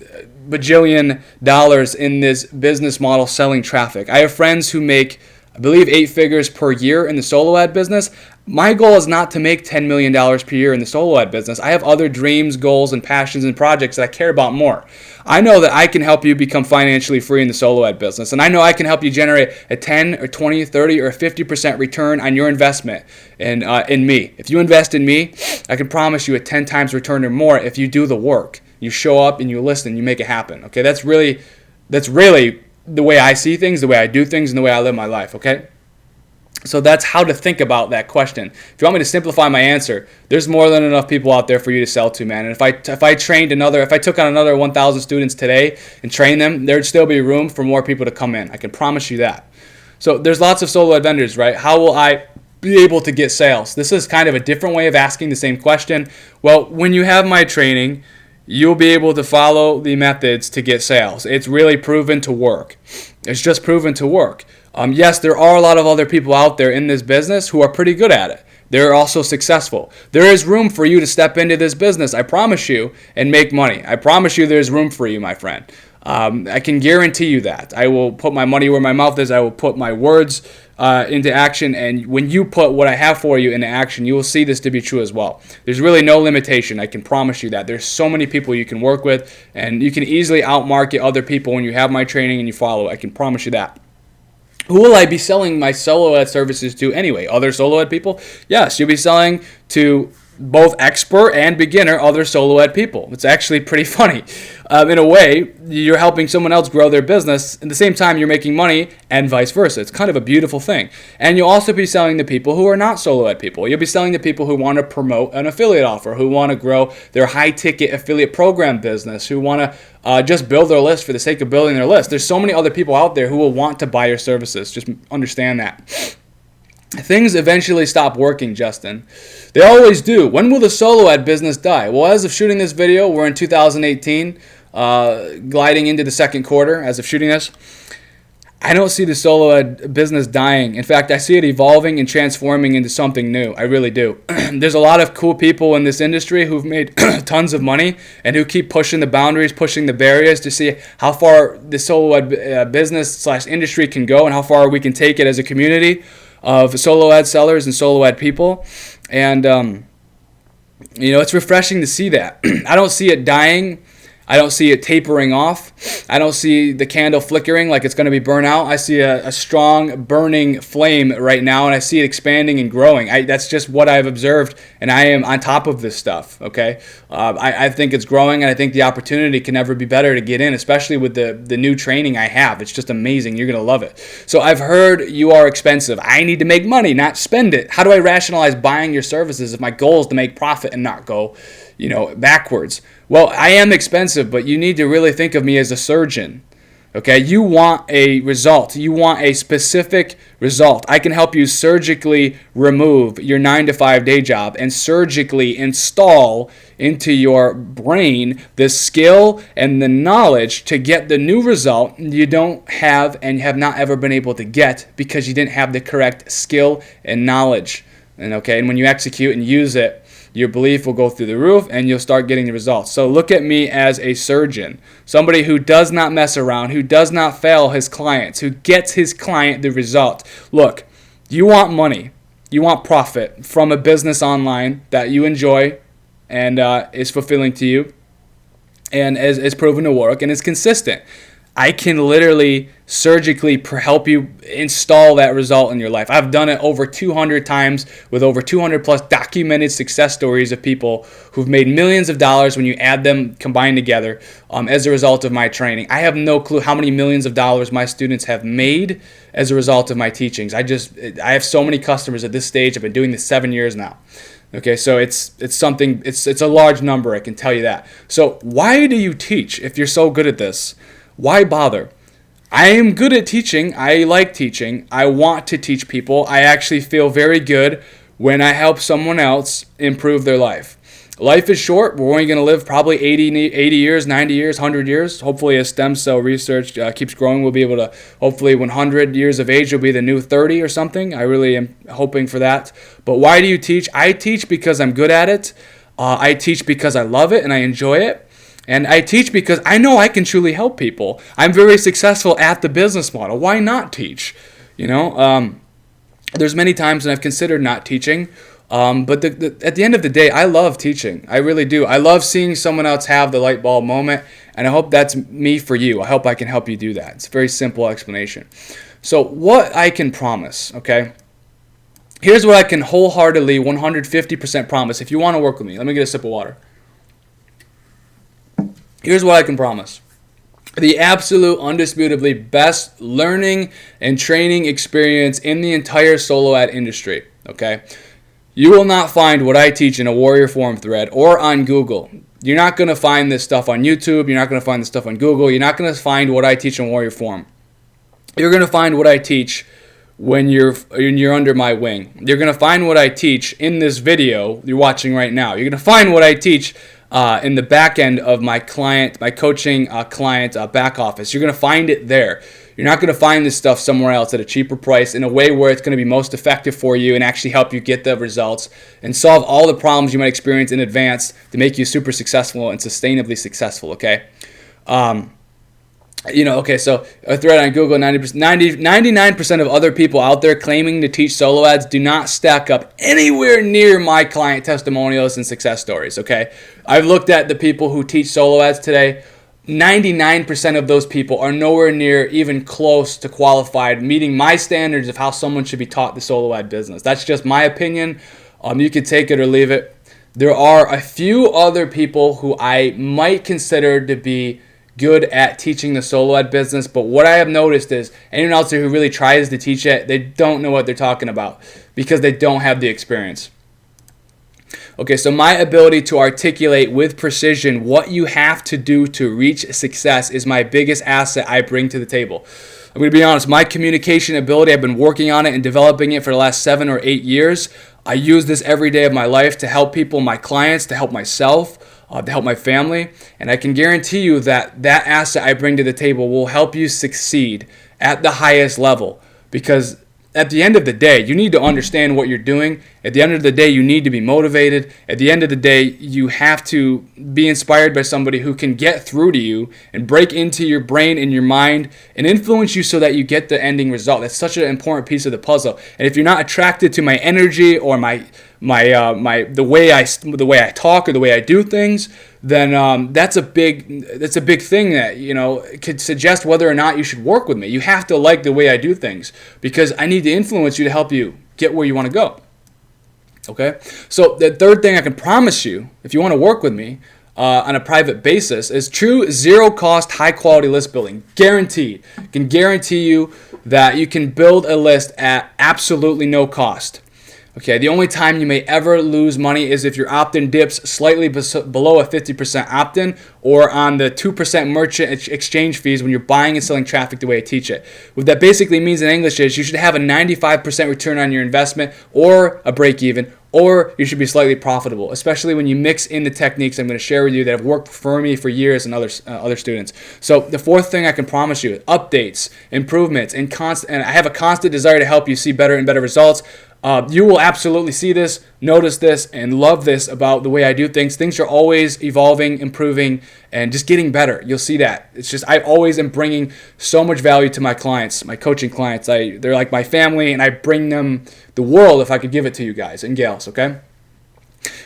bajillion dollars in this business model selling traffic. I have friends who make, I believe, 8 figures per year in the solo ad business. My goal is not to make $10 million per year in the solo ad business. I have other dreams, goals, and passions and projects that I care about more. I know that I can help you become financially free in the solo ad business, and I know I can help you generate a 10 or 20, 30, or 50% return on your investment in me. If you invest in me, I can promise you a 10 times return or more if you do the work. You show up and you listen, you make it happen. Okay, that's really the way I see things, the way I do things, and the way I live my life. Okay. So that's how to think about that question. If you want me to simplify my answer, there's more than enough people out there for you to sell to, man. And if I took on another 1,000 students today and trained them, there'd still be room for more people to come in. I can promise you that. So there's lots of solo ed vendors, right? How will I be able to get sales? This is kind of a different way of asking the same question. Well, when you have my training, you'll be able to follow the methods to get sales. It's really proven to work. It's just proven to work. Yes, there are a lot of other people out there in this business who are pretty good at it. They're also successful. There is room for you to step into this business, I promise you, and make money. I promise you there's room for you, my friend. I can guarantee you that. I will put my money where my mouth is. I will put my words into action. And when you put what I have for you into action, you will see this to be true as well. There's really no limitation. I can promise you that. There's so many people you can work with, and you can easily outmarket other people when you have my training and you follow it. I can promise you that. Who will I be selling my solo ed services to anyway? Other solo ed people? Yes, you'll be selling to both expert and beginner other solo ed people. It's actually pretty funny. In a way, you're helping someone else grow their business. At the same time, you're making money and vice versa. It's kind of a beautiful thing. And you'll also be selling to people who are not solo ed people. You'll be selling to people who want to promote an affiliate offer, who want to grow their high ticket affiliate program business, who want to just build their list for the sake of building their list. There's so many other people out there who will want to buy your services. Just understand that. Things eventually stop working, Justin. They always do. When will the solo ed business die? Well, as of shooting this video, we're in 2018, gliding into the second quarter as of shooting this. I don't see the solo ed business dying. In fact, I see it evolving and transforming into something new. I really do. There's a lot of cool people in this industry who've made tons of money and who keep pushing the boundaries, pushing the barriers to see how far the solo ed business / industry can go and how far we can take it as a community of solo ed sellers and solo ed people. And, it's refreshing to see that. I don't see it dying. I don't see it tapering off. I don't see the candle flickering like it's going to be burnt out. I see a strong burning flame right now, and I see it expanding and growing. That's just what I've observed, and I am on top of this stuff, okay? I think it's growing, and I think the opportunity can never be better to get in, especially with the new training I have. It's just amazing. You're going to love it. So I've heard you are expensive. I need to make money, not spend it. How do I rationalize buying your services if my goal is to make profit and not go backwards? Well, I am expensive, but you need to really think of me as a surgeon. Okay, you want a result. You want a specific result. I can help you surgically remove your 9-to-5 day job and surgically install into your brain the skill and the knowledge to get the new result you don't have and have not ever been able to get because you didn't have the correct skill and knowledge. And when you execute and use it, your belief will go through the roof and you'll start getting the results. So look at me as a surgeon, somebody who does not mess around, who does not fail his clients, who gets his client the result. Look, you want money, you want profit from a business online that you enjoy and is fulfilling to you and is proven to work and is consistent. I can literally surgically help you install that result in your life. I've done it over 200 times with over 200 plus documented success stories of people who've made millions of dollars when you add them combined together as a result of my training. I have no clue how many millions of dollars my students have made as a result of my teachings. I have so many customers at this stage. I've been doing this 7 years now. Okay, so it's a large number, I can tell you that. So why do you teach if you're so good at this? Why bother? I am good at teaching. I like teaching. I want to teach people. I actually feel very good when I help someone else improve their life. Life is short. We're only going to live probably 80 years, 90 years, 100 years. Hopefully as stem cell research keeps growing, we'll be able to, hopefully 100 years of age will be the new 30 or something. I really am hoping for that. But why do you teach? I teach because I'm good at it. I teach because I love it and I enjoy it. And I teach because I know I can truly help people. I'm very successful at the business model. Why not teach? There's many times when I've considered not teaching. But at the end of the day, I love teaching. I really do. I love seeing someone else have the light bulb moment. And I hope that's me for you. I hope I can help you do that. It's a very simple explanation. So what I can promise, okay? Here's what I can wholeheartedly 150% promise. If you want to work with me, let me get a sip of water. Here's what I can promise. The absolute, undisputably best learning and training experience in the entire solo ad industry, okay? You will not find what I teach in a Warrior Forum thread or on Google. You're not going to find this stuff on YouTube. You're not going to find this stuff on Google. You're not going to find what I teach in Warrior Forum. You're going to find what I teach when you're under my wing. You're going to find what I teach in this video you're watching right now. You're going to find what I teach in the back end of my coaching client back office. You're going to find it there. You're not going to find this stuff somewhere else at a cheaper price in a way where it's going to be most effective for you and actually help you get the results and solve all the problems you might experience in advance to make you super successful and sustainably successful, okay? So a thread on Google, 99% of other people out there claiming to teach solo ads do not stack up anywhere near my client testimonials and success stories, okay? I've looked at the people who teach solo ads today. 99% of those people are nowhere near even close to qualified, meeting my standards of how someone should be taught the solo ad business. That's just my opinion. You can take it or leave it. There are a few other people who I might consider to be good at teaching the solo ad business, but what I have noticed is anyone else who really tries to teach it, they don't know what they're talking about because they don't have the experience. Okay, so my ability to articulate with precision what you have to do to reach success is my biggest asset I bring to the table. I'm going to be honest, my communication ability, I've been working on it and developing it for the last 7 or 8 years. I use this every day of my life to help people, my clients, to help myself, to help my family, and I can guarantee you that that asset I bring to the table will help you succeed at the highest level, because at the end of the day, you need to understand what you're doing. At the end of the day, you need to be motivated. At the end of the day, you have to be inspired by somebody who can get through to you and break into your brain and your mind and influence you so that you get the ending result. That's such an important piece of the puzzle. And if you're not attracted to my energy or the way I talk or the way I do things, then that's a big thing that could suggest whether or not you should work with me. You have to like the way I do things because I need to influence you to help you get where you want to go. Okay, so the third thing I can promise you, if you want to work with me on a private basis, is true zero-cost, high-quality list building. Guaranteed. I can guarantee you that you can build a list at absolutely no cost. Okay, the only time you may ever lose money is if your opt-in dips slightly below a 50% opt-in or on the 2% merchant exchange fees when you're buying and selling traffic the way I teach it. What that basically means in English is you should have a 95% return on your investment or a break-even, or you should be slightly profitable, especially when you mix in the techniques I'm going to share with you that have worked for me for years and other students. So the fourth thing I can promise you is updates, improvements, and I have a constant desire to help you see better and better results. You will absolutely see this, notice this, and love this about the way I do things. Things are always evolving, improving, and just getting better. You'll see that. It's just I always am bringing so much value to my clients, my coaching clients. They're like my family, and I bring them the world if I could give it to you guys and gals, okay?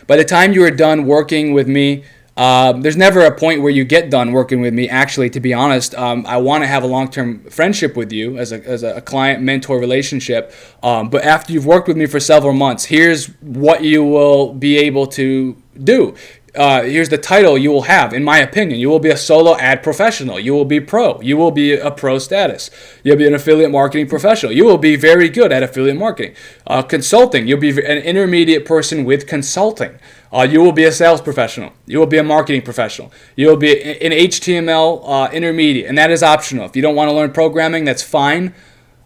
By the time you are done working with me, there's never a point where you get done working with me. Actually, to be honest, I want to have a long-term friendship with you as a client-mentor relationship. But after you've worked with me for several months, here's what you will be able to do. Here's the title you will have, in my opinion. You will be a solo ad professional. You will be pro. You will be a pro status. You'll be an affiliate marketing professional. You will be very good at affiliate marketing. Consulting. You'll be an intermediate person with consulting. You will be a sales professional. You will be a marketing professional. You will be an HTML intermediate, and that is optional. If you don't want to learn programming, that's fine.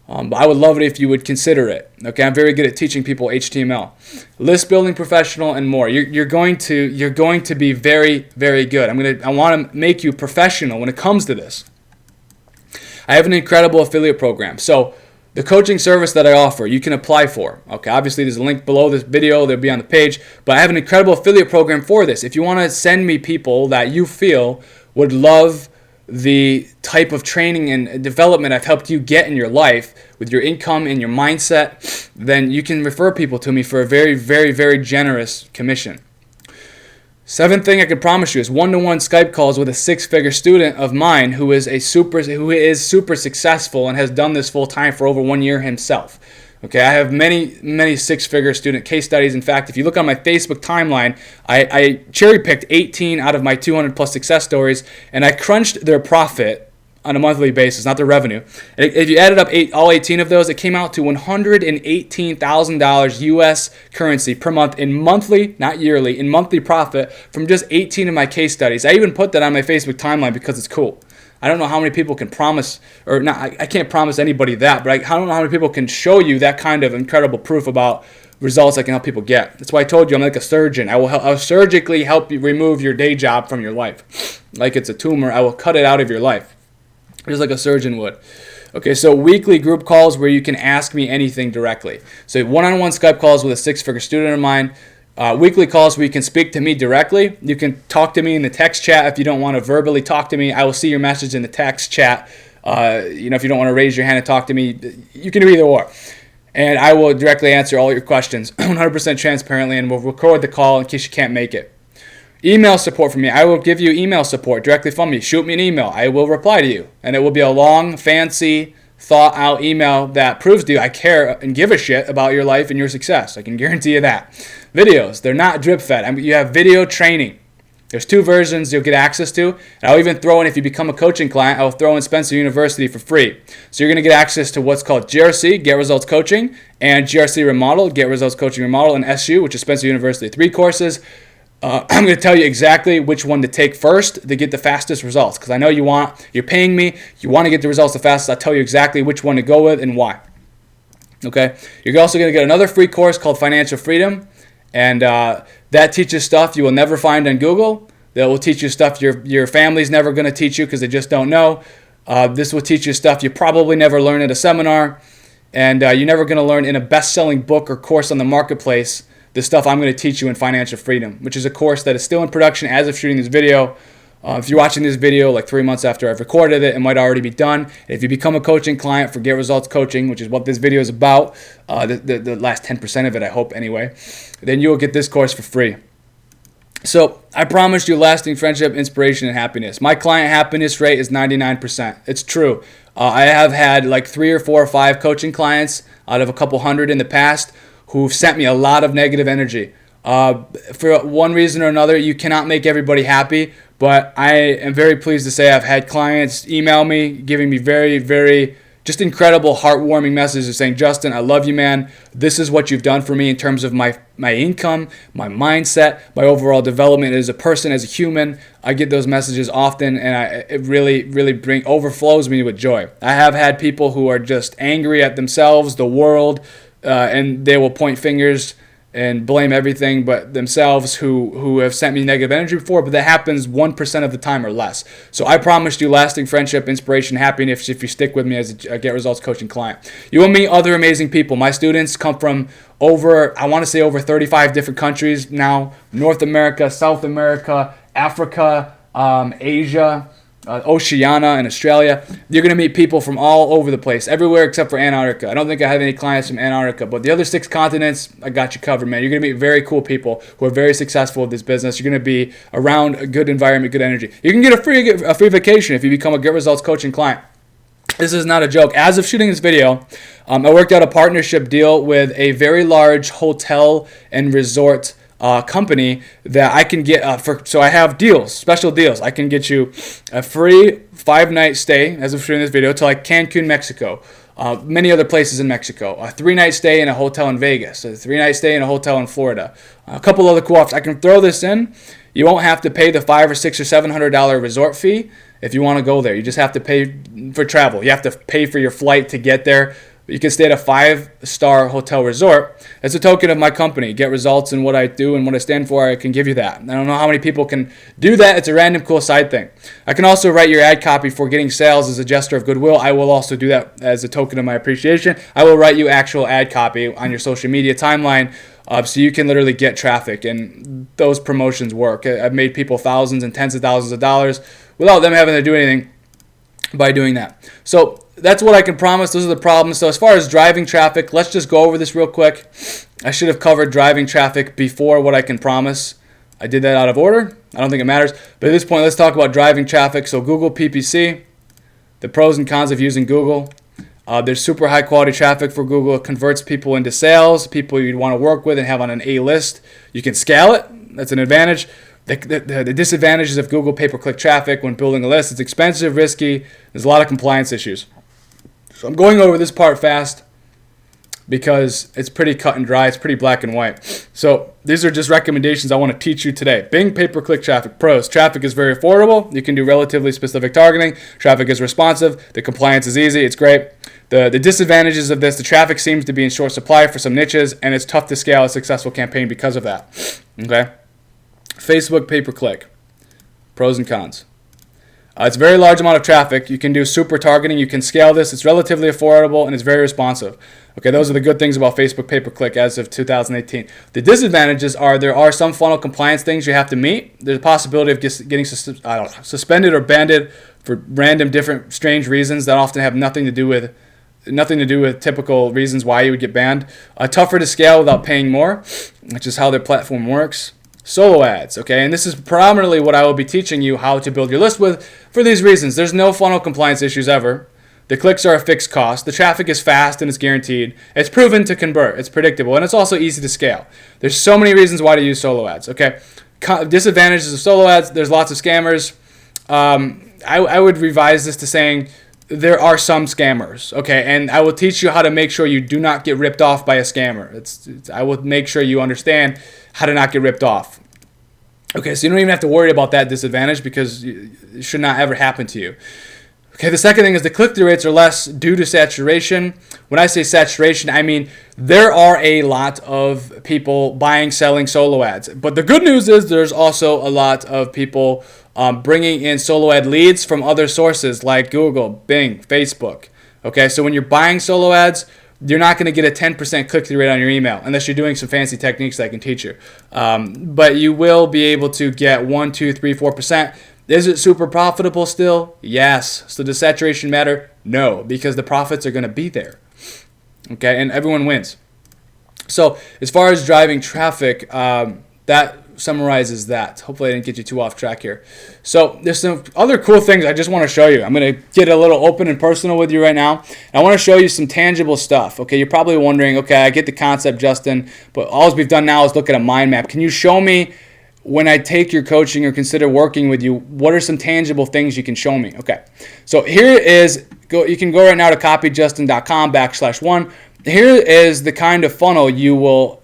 But I would love it if you would consider it. Okay, I'm very good at teaching people HTML, list building professional, and more. You're going to be very, very good. I want to make you professional when it comes to this. I have an incredible affiliate program. So the coaching service that I offer, you can apply for. Okay, obviously there's a link below this video. They'll be on the page. But I have an incredible affiliate program for this. If you want to send me people that you feel would love the type of training and development I've helped you get in your life with your income and your mindset, then you can refer people to me for a very, very, very generous commission. Seventh thing I can promise you is one-to-one Skype calls with a six-figure student of mine who is super successful and has done this full time for over 1 year himself. Okay, I have many six-figure student case studies. In fact, if you look on my Facebook timeline, I cherry-picked 18 out of my 200 plus success stories, and I crunched their profit on a monthly basis, not their revenue. And if you added up all 18 of those, it came out to $118,000 US currency per month in monthly, not yearly, in monthly profit from just 18 of my case studies. I even put that on my Facebook timeline because it's cool. I don't know how many people can promise, or not, I can't promise anybody that, but I don't know how many people can show you that kind of incredible proof about results I can help people get. That's why I told you I'm like a surgeon. I'll surgically help you remove your day job from your life. Like it's a tumor, I will cut it out of your life, just like a surgeon would. Okay, so weekly group calls where you can ask me anything directly. So one-on-one Skype calls with a six-figure student of mine. Weekly calls where you can speak to me directly. You can talk to me in the text chat if you don't want to verbally talk to me. I will see your message in the text chat. If you don't want to raise your hand and talk to me, you can do either or. And I will directly answer all your questions 100% transparently, and we'll record the call in case you can't make it. Email support from me. I will give you email support directly from me. Shoot me an email. I will reply to you. And it will be a long, fancy, thought-out email that proves to you I care and give a shit about your life and your success. I can guarantee you that. Videos, they're not drip-fed. You have video training. There's 2 versions you'll get access to. And I'll even throw in, if you become a coaching client, I'll throw in Spencer University for free. So you're going to get access to what's called GRC, Get Results Coaching, and GRC Remodel, Get Results Coaching Remodel, and SU, which is Spencer University. 3 courses. I'm going to tell you exactly which one to take first to get the fastest results, because I know you're paying me, you want to get the results the fastest. I'll tell you exactly which one to go with and why. Okay? You're also going to get another free course called Financial Freedom, and that teaches stuff you will never find on Google. That will teach you stuff your family's never going to teach you because they just don't know. This will teach you stuff you probably never learn at a seminar, and you're never going to learn in a best-selling book or course on the marketplace. The stuff I'm going to teach you in Financial Freedom, which is a course that is still in production as of shooting this video. If you're watching this video like 3 months after I've recorded it, it might already be done. If you become a coaching client for Get Results Coaching, which is what this video is about, the last 10% of it, I hope anyway, then you'll get this course for free. So I promised you lasting friendship, inspiration, and happiness. My client happiness rate is 99%. It's true. I have had like 3 or 4 or 5 coaching clients out of a couple hundred in the past who've sent me a lot of negative energy. For one reason or another, you cannot make everybody happy, but I am very pleased to say I've had clients email me, giving me very, very just incredible, heartwarming messages saying, Justin, I love you, man. This is what you've done for me in terms of my income, my mindset, my overall development as a person, as a human. I get those messages often, and it really, really overflows me with joy. I have had people who are just angry at themselves, the world, and they will point fingers and blame everything but themselves who have sent me negative energy before, but that happens 1% of the time or less. So I promised you lasting friendship, inspiration, happiness if you stick with me as a Get Results Coaching client. You will meet other amazing people. My students come from over 35 different countries now: North America, South America, Africa, Asia, Oceania, and Australia. You're going to meet people from all over the place, everywhere except for Antarctica. I don't think I have any clients from Antarctica, but the other 6 continents, I got you covered, man. You're going to meet very cool people who are very successful with this business. You're going to be around a good environment, good energy. You can get a free vacation if you become a Get Results Coaching client. This is not a joke. As of shooting this video, I worked out a partnership deal with a very large hotel and resort company that I can get so I have deals, special deals. I can get you a free 5-night stay as of shooting this video to like Cancun, Mexico, many other places in Mexico, a 3-night stay in a hotel in Vegas, a 3-night stay in a hotel in Florida, a couple other cool offers. I can throw this in. You won't have to pay the $500 or $600 or $700 resort fee if you want to go there. You just have to pay for travel. You have to pay for your flight to get there. You can stay at a 5-star hotel resort. As a token of my company, Get Results, and what I do and what I stand for, I can give you that. I don't know how many people can do that. It's a random cool side thing. I can also write your ad copy for getting sales as a gesture of goodwill. I will also do that as a token of my appreciation. I will write you actual ad copy on your social media timeline so you can literally get traffic, and those promotions work. I've made people thousands and tens of thousands of dollars without them having to do anything by doing that. So that's what I can promise. Those are the problems. So as far as driving traffic, let's just go over this real quick. I should have covered driving traffic before what I can promise. I did that out of order. I don't think it matters. But at this point, let's talk about driving traffic. So Google PPC, the pros and cons of using Google. There's super high quality traffic for Google. It converts people into sales, people you'd want to work with and have on an A list. You can scale it. That's an advantage. The disadvantages of Google pay-per-click traffic when building a list, it's expensive, risky. There's a lot of compliance issues. So I'm going over this part fast because it's pretty cut and dry. It's pretty black and white. So these are just recommendations I want to teach you today. Bing pay-per-click traffic. Pros. Traffic is very affordable. You can do relatively specific targeting. Traffic is responsive. The compliance is easy. It's great. The disadvantages of this, the traffic seems to be in short supply for some niches, and it's tough to scale a successful campaign because of that. Okay? Facebook pay-per-click. Pros and cons. It's a very large amount of traffic. You can do super targeting. You can scale this. It's relatively affordable, and it's very responsive. Okay, those are the good things about Facebook pay-per-click as of 2018. The disadvantages are there are some funnel compliance things you have to meet. There's a possibility of getting suspended or banned for random, different, strange reasons that often have nothing to do with typical reasons why you would get banned. Tougher to scale without paying more, which is how their platform works. Solo ads, okay, and this is predominantly what I will be teaching you how to build your list with for these reasons. There's no funnel compliance issues ever. The clicks are a fixed cost. The traffic is fast and it's guaranteed. It's proven to convert. It's predictable, and it's also easy to scale. There's so many reasons why to use solo ads, okay. Disadvantages of solo ads, there's lots of scammers. I would revise this to saying there are some scammers, okay, and I will teach you how to make sure you do not get ripped off by a scammer. I will make sure you understand how to not get ripped off. Okay, so you don't even have to worry about that disadvantage because it should not ever happen to you. Okay, the second thing is the click-through rates are less due to saturation. When I say saturation, I mean there are a lot of people buying, selling solo ads. But the good news is there's also a lot of people bringing in solo ad leads from other sources like Google, Bing, Facebook. Okay, so when you're buying solo ads, you're not going to get a 10% click-through rate on your email unless you're doing some fancy techniques that I can teach you. But you will be able to get 1, 2, 3, 4%. Is it super profitable still? Yes. So does saturation matter? No, because the profits are going to be there. Okay, and everyone wins. So as far as driving traffic, that summarizes that. Hopefully I didn't get you too off track here. So there's some other cool things I just want to show you. I'm going to get a little open and personal with you right now. And I want to show you some tangible stuff. Okay, you're probably wondering, okay, I get the concept, Justin, but all we've done now is look at a mind map. Can you show me when I take your coaching or consider working with you, what are some tangible things you can show me? Okay, so here is, you can go right now to copyjustin.com/1. Here is the kind of funnel you will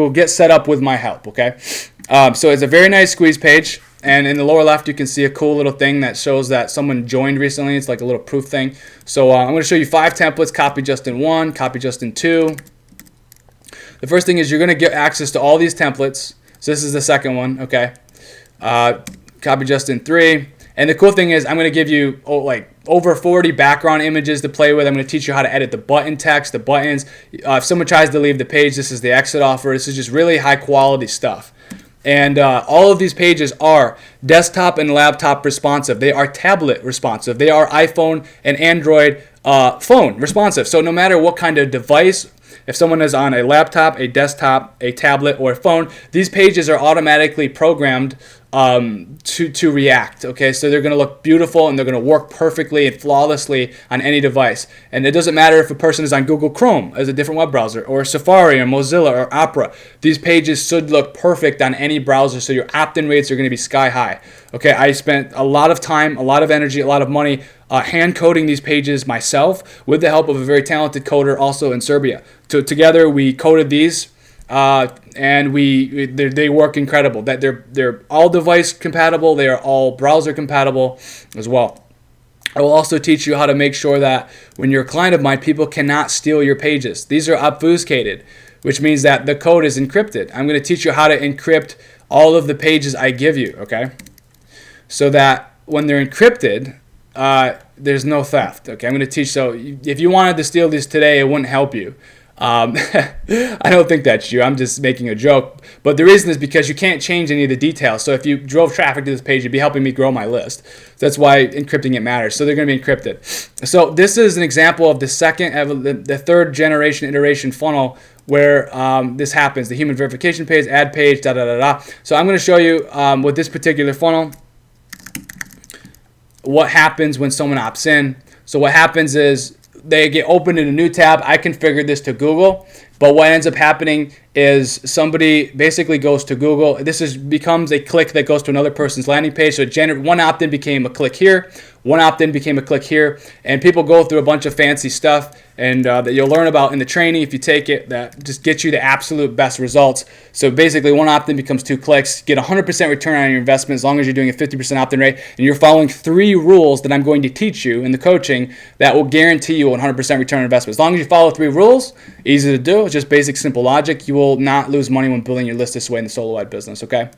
get set up with my help. Okay, so it's a very nice squeeze page, and in the lower left you can see a cool little thing that shows that someone joined recently. It's like a little proof thing. So I'm going to show you 5 templates: Copy Justin 1, Copy Justin 2. The first thing is you're going to get access to all these templates. So this is the second one, okay? Copy Justin 3. And the cool thing is I'm going to give you over 40 background images to play with. I'm going to teach you how to edit the button text, the buttons. If someone tries to leave the page, this is the exit offer. This is just really high quality stuff. And all of these pages are desktop and laptop responsive. They are tablet responsive. They are iPhone and Android phone responsive. So no matter what kind of device, if someone is on a laptop, a desktop, a tablet, or a phone, these pages are automatically programmed to react. Okay, so they're going to look beautiful and they're going to work perfectly and flawlessly on any device. And it doesn't matter if a person is on Google Chrome as a different web browser, or Safari, or Mozilla, or Opera. These pages should look perfect on any browser, so your opt-in rates are going to be sky high. Okay, I spent a lot of time, a lot of energy, a lot of money hand coding these pages myself with the help of a very talented coder also in Serbia. So together we coded these. And they work incredible. That they're all device compatible. They are all browser compatible as well. I will also teach you how to make sure that when you're a client of mine, people cannot steal your pages. These are obfuscated, which means that the code is encrypted. I'm going to teach you how to encrypt all of the pages I give you. Okay, so that when they're encrypted, there's no theft. Okay, I'm going to teach. So if you wanted to steal these today, it wouldn't help you. I don't think that's true. I'm just making a joke. But the reason is because you can't change any of the details. So if you drove traffic to this page, you'd be helping me grow my list. That's why encrypting it matters. So they're going to be encrypted. So this is an example of the third generation iteration funnel where this happens. The human verification page, ad page, da-da-da-da. So I'm going to show you with this particular funnel what happens when someone opts in. So what happens is they get opened in a new tab. I configured this to Google, but what ends up happening is somebody basically goes to Google. Becomes a click that goes to another person's landing page. So one opt-in became a click here, one opt-in became a click here, and people go through a bunch of fancy stuff and that you'll learn about in the training if you take it, that just gets you the absolute best results. So basically one opt-in becomes 2 clicks, get 100% return on your investment as long as you're doing a 50% opt-in rate, and you're following 3 rules that I'm going to teach you in the coaching that will guarantee you 100% return on investment. As long as you follow 3 rules, easy to do, it's just basic simple logic, you will not lose money when building your list this way in the solo ad business, okay?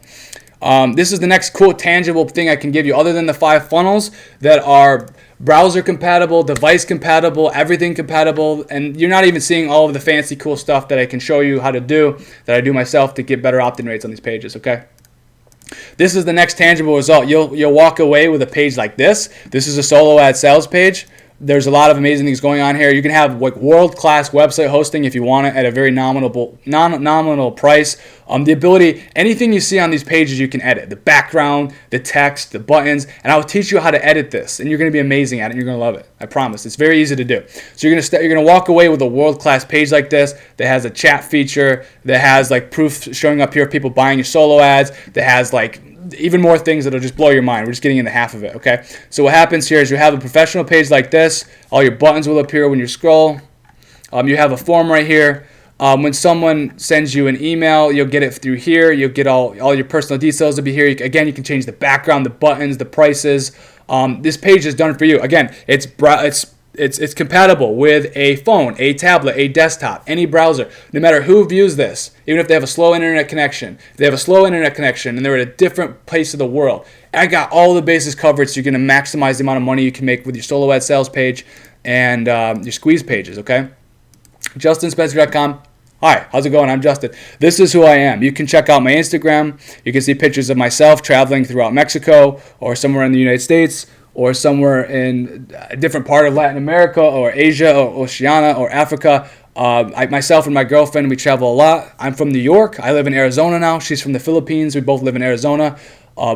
This is the next cool tangible thing I can give you other than the 5 funnels that are browser compatible, device compatible, everything compatible, and you're not even seeing all of the fancy cool stuff that I can show you how to do that I do myself to get better opt-in rates on these pages, okay? This is the next tangible result. You'll walk away with a page like this. This is a solo ad sales page. There's a lot of amazing things going on here. You can have like world-class website hosting if you want it at a very nominal price. The ability, anything you see on these pages you can edit. The background, the text, the buttons, and I'll teach you how to edit this. And you're going to be amazing at it and you're going to love it. I promise. It's very easy to do. So you're going to walk away with a world-class page like this that has a chat feature, that has like proof showing up here of people buying your solo ads, that has like even more things that'll just blow your mind. We're just getting into half of it, okay? So what happens here is you have a professional page like this. All your buttons will appear when you scroll. You have a form right here. When someone sends you an email, you'll get it through here. You'll get all your personal details will be here. Again, you can change the background, the buttons, the prices. This page is done for you. Again, it's compatible with a phone, a tablet, a desktop, any browser. No matter who views this, even if they have a slow internet connection, and they're at a different place of the world, I got all the bases covered so you're going to maximize the amount of money you can make with your solo ad sales page and your squeeze pages, okay? JustinSpencer.com. Hi, how's it going? I'm Justin. This is who I am. You can check out my Instagram. You can see pictures of myself traveling throughout Mexico or somewhere in the United States, or somewhere in a different part of Latin America or Asia or Oceania or Africa. Myself and my girlfriend, we travel a lot. I'm from New York. I live in Arizona now. She's from the Philippines. We both live in Arizona.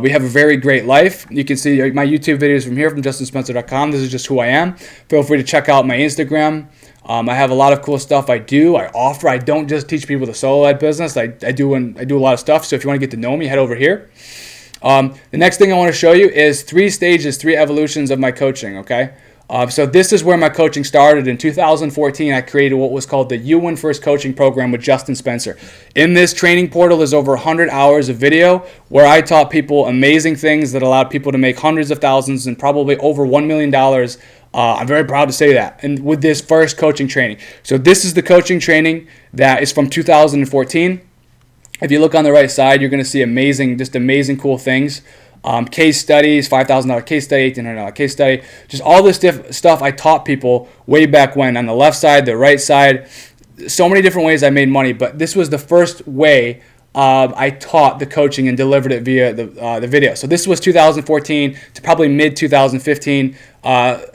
We have a very great life. You can see my YouTube videos from here from JustinSpencer.com. This is just who I am. Feel free to check out my Instagram. I have a lot of cool stuff I do. I offer. I don't just teach people the solo ad business. I do a lot of stuff. So if you want to get to know me, head over here. The next thing I want to show you is 3 stages, 3 evolutions of my coaching, okay? So this is where my coaching started. In 2014, I created what was called the You Win First coaching program with Justin Spencer. In this training portal, there's over 100 hours of video where I taught people amazing things that allowed people to make hundreds of thousands and probably over $1 million. I'm very proud to say that. And with this first coaching training. So this is the coaching training that is from 2014. If you look on the right side, you're going to see amazing cool things. Case studies, $5,000 case study, $1,800 case study. Just all this stuff I taught people way back when. On the left side, the right side, so many different ways I made money. But this was the first way I taught the coaching and delivered it via the video. So this was 2014 to probably mid-2015,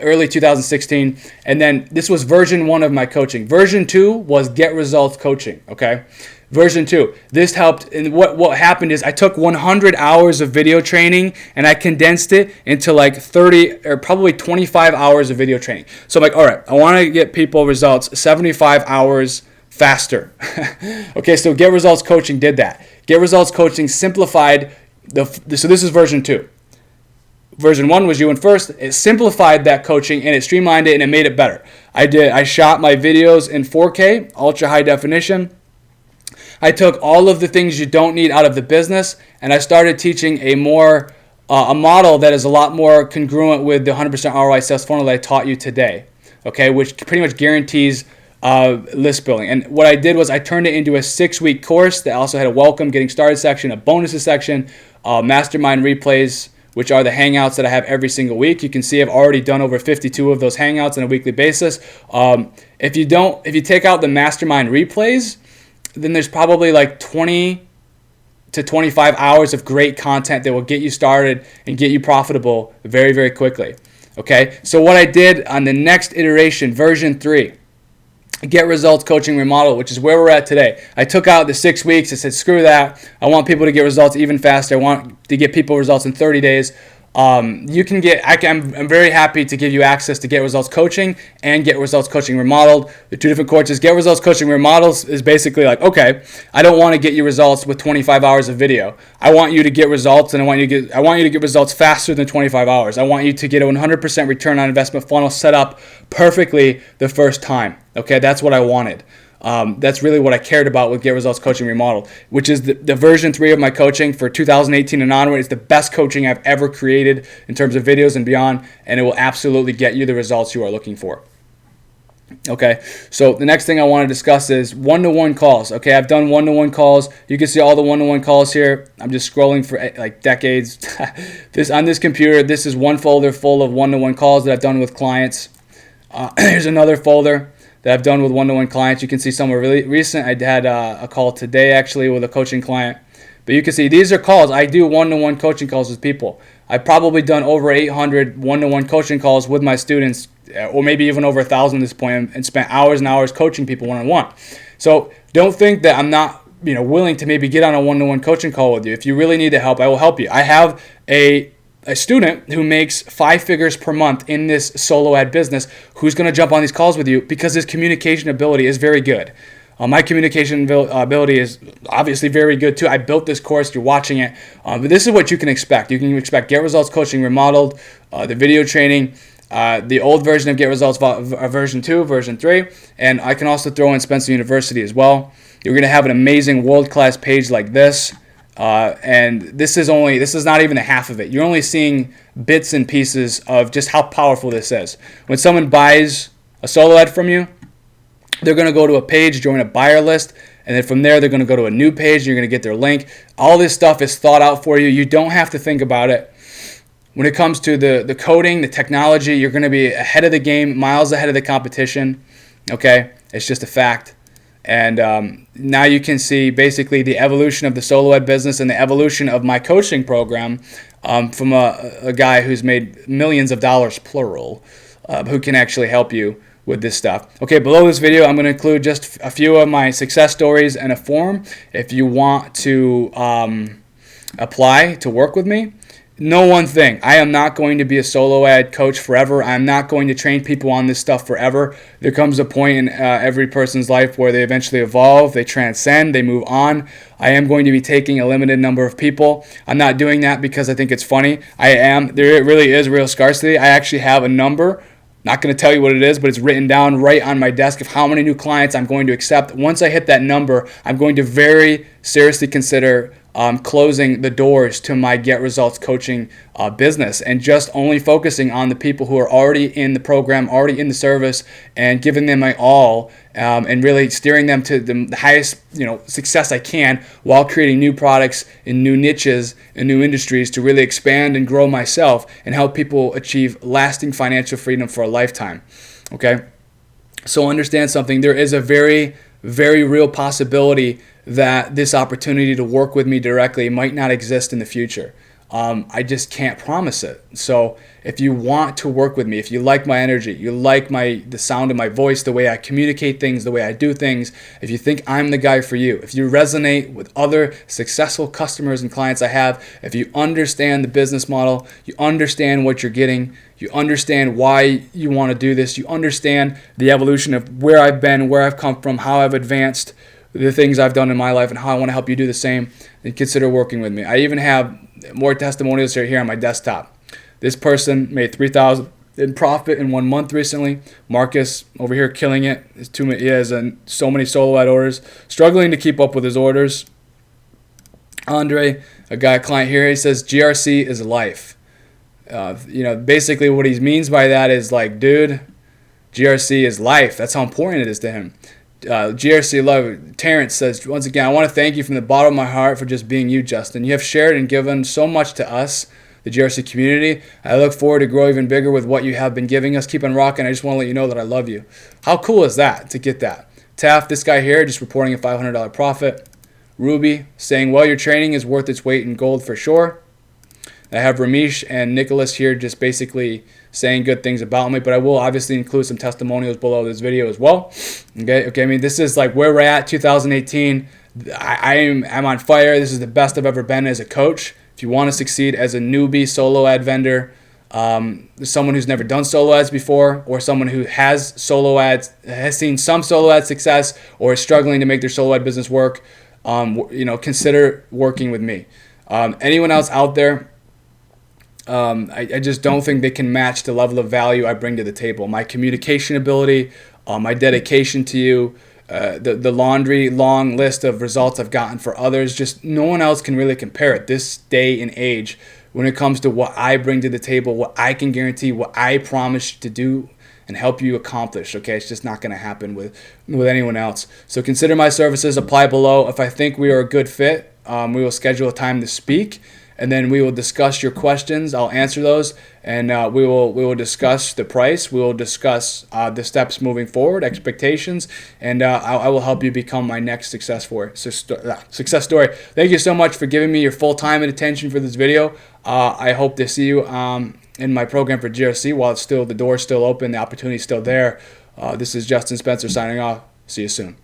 early 2016. And then this was version 1 of my coaching. Version 2 was Get Results Coaching, okay? Version 2. This helped, and what happened is I took 100 hours of video training and I condensed it into like 30 or probably 25 hours of video training. So I'm like, all right, I want to get people results 75 hours faster. Okay, so Get Results Coaching did that. Get Results Coaching simplified so this is version 2. Version 1 was You Win First. It simplified that coaching and it streamlined it and it made it better. I shot my videos in 4K, ultra high definition. I took all of the things you don't need out of the business and I started teaching a model that is a lot more congruent with the 100% ROI sales funnel that I taught you today, okay, which pretty much guarantees list building. And what I did was I turned it into a 6-week course that also had a welcome, getting started section, a bonuses section, mastermind replays, which are the hangouts that I have every single week. You can see I've already done over 52 of those hangouts on a weekly basis. If you take out the mastermind replays, then there's probably like 20 to 25 hours of great content that will get you started and get you profitable very, very quickly. Okay, so what I did on the next iteration, version 3, Get Results Coaching Remodel, which is where we're at today. I took out the 6 weeks. I said, screw that. I want people to get results even faster. I want to get people results in 30 days. You can get, I'm very happy to give you access to Get Results Coaching and Get Results Coaching Remodeled. The two different courses. Get Results Coaching Remodeled is basically like, okay, I don't want to get you results with 25 hours of video. I want you to get results, and I want you to get results faster than 25 hours. I want you to get a 100% return on investment funnel set up perfectly the first time. Okay, that's what I wanted. That's really what I cared about with Get Results Coaching Remodeled, which is the version 3 of my coaching for 2018 and onward. It's the best coaching I've ever created in terms of videos and beyond, and it will absolutely get you the results you are looking for. Okay, so the next thing I want to discuss is one-to-one calls. Okay, I've done one-to-one calls. You can see all the one-to-one calls here. I'm just scrolling for like decades. On this computer, this is one folder full of one-to-one calls that I've done with clients. Here's another folder that I've done with one-to-one clients. You can see some are really recent. I had a call today actually with a coaching client. But you can see these are calls. I do one-to-one coaching calls with people. I've probably done over 800 one-to-one coaching calls with my students, or maybe even over 1,000 at this point, and spent hours and hours coaching people one-on-one. So don't think that I'm not willing to maybe get on a one-to-one coaching call with you. If you really need the help, I will help you. I have a student who makes 5 figures per month in this solo ad business who's going to jump on these calls with you because his communication ability is very good. My communication ability is obviously very good too. I built this course. You're watching it. But this is what you can expect. You can expect Get Results Coaching Remodeled, the video training, the old version of Get Results version 2, version 3, and I can also throw in Spencer University as well. You're going to have an amazing world-class page like this. And this is not even the half of it. You're only seeing bits and pieces of just how powerful this is. When someone buys a solo ad from you, they're going to go to a page, join a buyer list, and then from there they're going to go to a new page. You're going to get their link. All this stuff is thought out for you. You don't have to think about it. When it comes to the coding, the technology, you're going to be ahead of the game, miles ahead of the competition. Okay? It's just a fact. And now you can see basically the evolution of the solo ed business and the evolution of my coaching program from a guy who's made millions of dollars, plural, who can actually help you with this stuff. Okay, below this video, I'm going to include just a few of my success stories and a form if you want to apply to work with me. Know one thing, I am not going to be a solo ad coach forever. I'm not going to train people on this stuff forever. There comes a point in every person's life where they eventually evolve, they transcend, they move on. I am going to be taking a limited number of people. I'm not doing that because I think it's funny. There really is real scarcity. I actually have a number. Not going to tell you what it is, but it's written down right on my desk of how many new clients I'm going to accept. Once I hit that number, I'm going to very seriously consider closing the doors to my Get Results coaching business and just only focusing on the people who are already in the program, already in the service, and giving them my all and really steering them to the highest success I can while creating new products in new niches and new industries to really expand and grow myself and help people achieve lasting financial freedom for a lifetime. Okay? So understand something. There is a very, very real possibility that this opportunity to work with me directly might not exist in the future. I just can't promise it. So if you want to work with me, if you like my energy, you like the sound of my voice, the way I communicate things, the way I do things, if you think I'm the guy for you, if you resonate with other successful customers and clients I have, if you understand the business model, you understand what you're getting, you understand why you want to do this, you understand the evolution of where I've been, where I've come from, how I've advanced, the things I've done in my life, and how I want to help you do the same, then consider working with me. I even have more testimonials here on my desktop. This person made $3,000 in profit in 1 month recently. Marcus over here killing it. He has so many solo ad orders, struggling to keep up with his orders. Andre, a client here, he says GRC is life. Basically what he means by that is like, dude, GRC is life. That's how important it is to him. GRC Love, Terrence says, once again, I want to thank you from the bottom of my heart for just being you, Justin. You have shared and given so much to us, the GRC community. I look forward to grow even bigger with what you have been giving us. Keep on rocking. I just want to let you know that I love you. How cool is that to get that? Taft, this guy here, just reporting a $500 profit. Ruby saying, well, your training is worth its weight in gold for sure. I have Ramesh and Nicholas here just basically saying good things about me, but I will obviously include some testimonials below this video as well. Okay. I mean, this is like where we're at, 2018. I'm on fire. This is the best I've ever been as a coach. If you want to succeed as a newbie solo ad vendor, someone who's never done solo ads before, or someone who has seen some solo ad success, or is struggling to make their solo ad business work, consider working with me. Anyone else out there, I just don't think they can match the level of value I bring to the table. My communication ability, my dedication to you, the long list of results I've gotten for others, just no one else can really compare it this day and age when it comes to what I bring to the table, what I can guarantee, what I promise to do and help you accomplish. Okay, it's just not going to happen with anyone else. So consider my services, apply below. If I think we are a good fit, we will schedule a time to speak, and then we will discuss your questions. I'll answer those, and we will discuss the price. We will discuss the steps moving forward, expectations, and I will help you become my next success story. Thank you so much for giving me your full time and attention for this video. I hope to see you in my program for GRC while the door's still open, the opportunity's still there. This is Justin Spencer signing off. See you soon.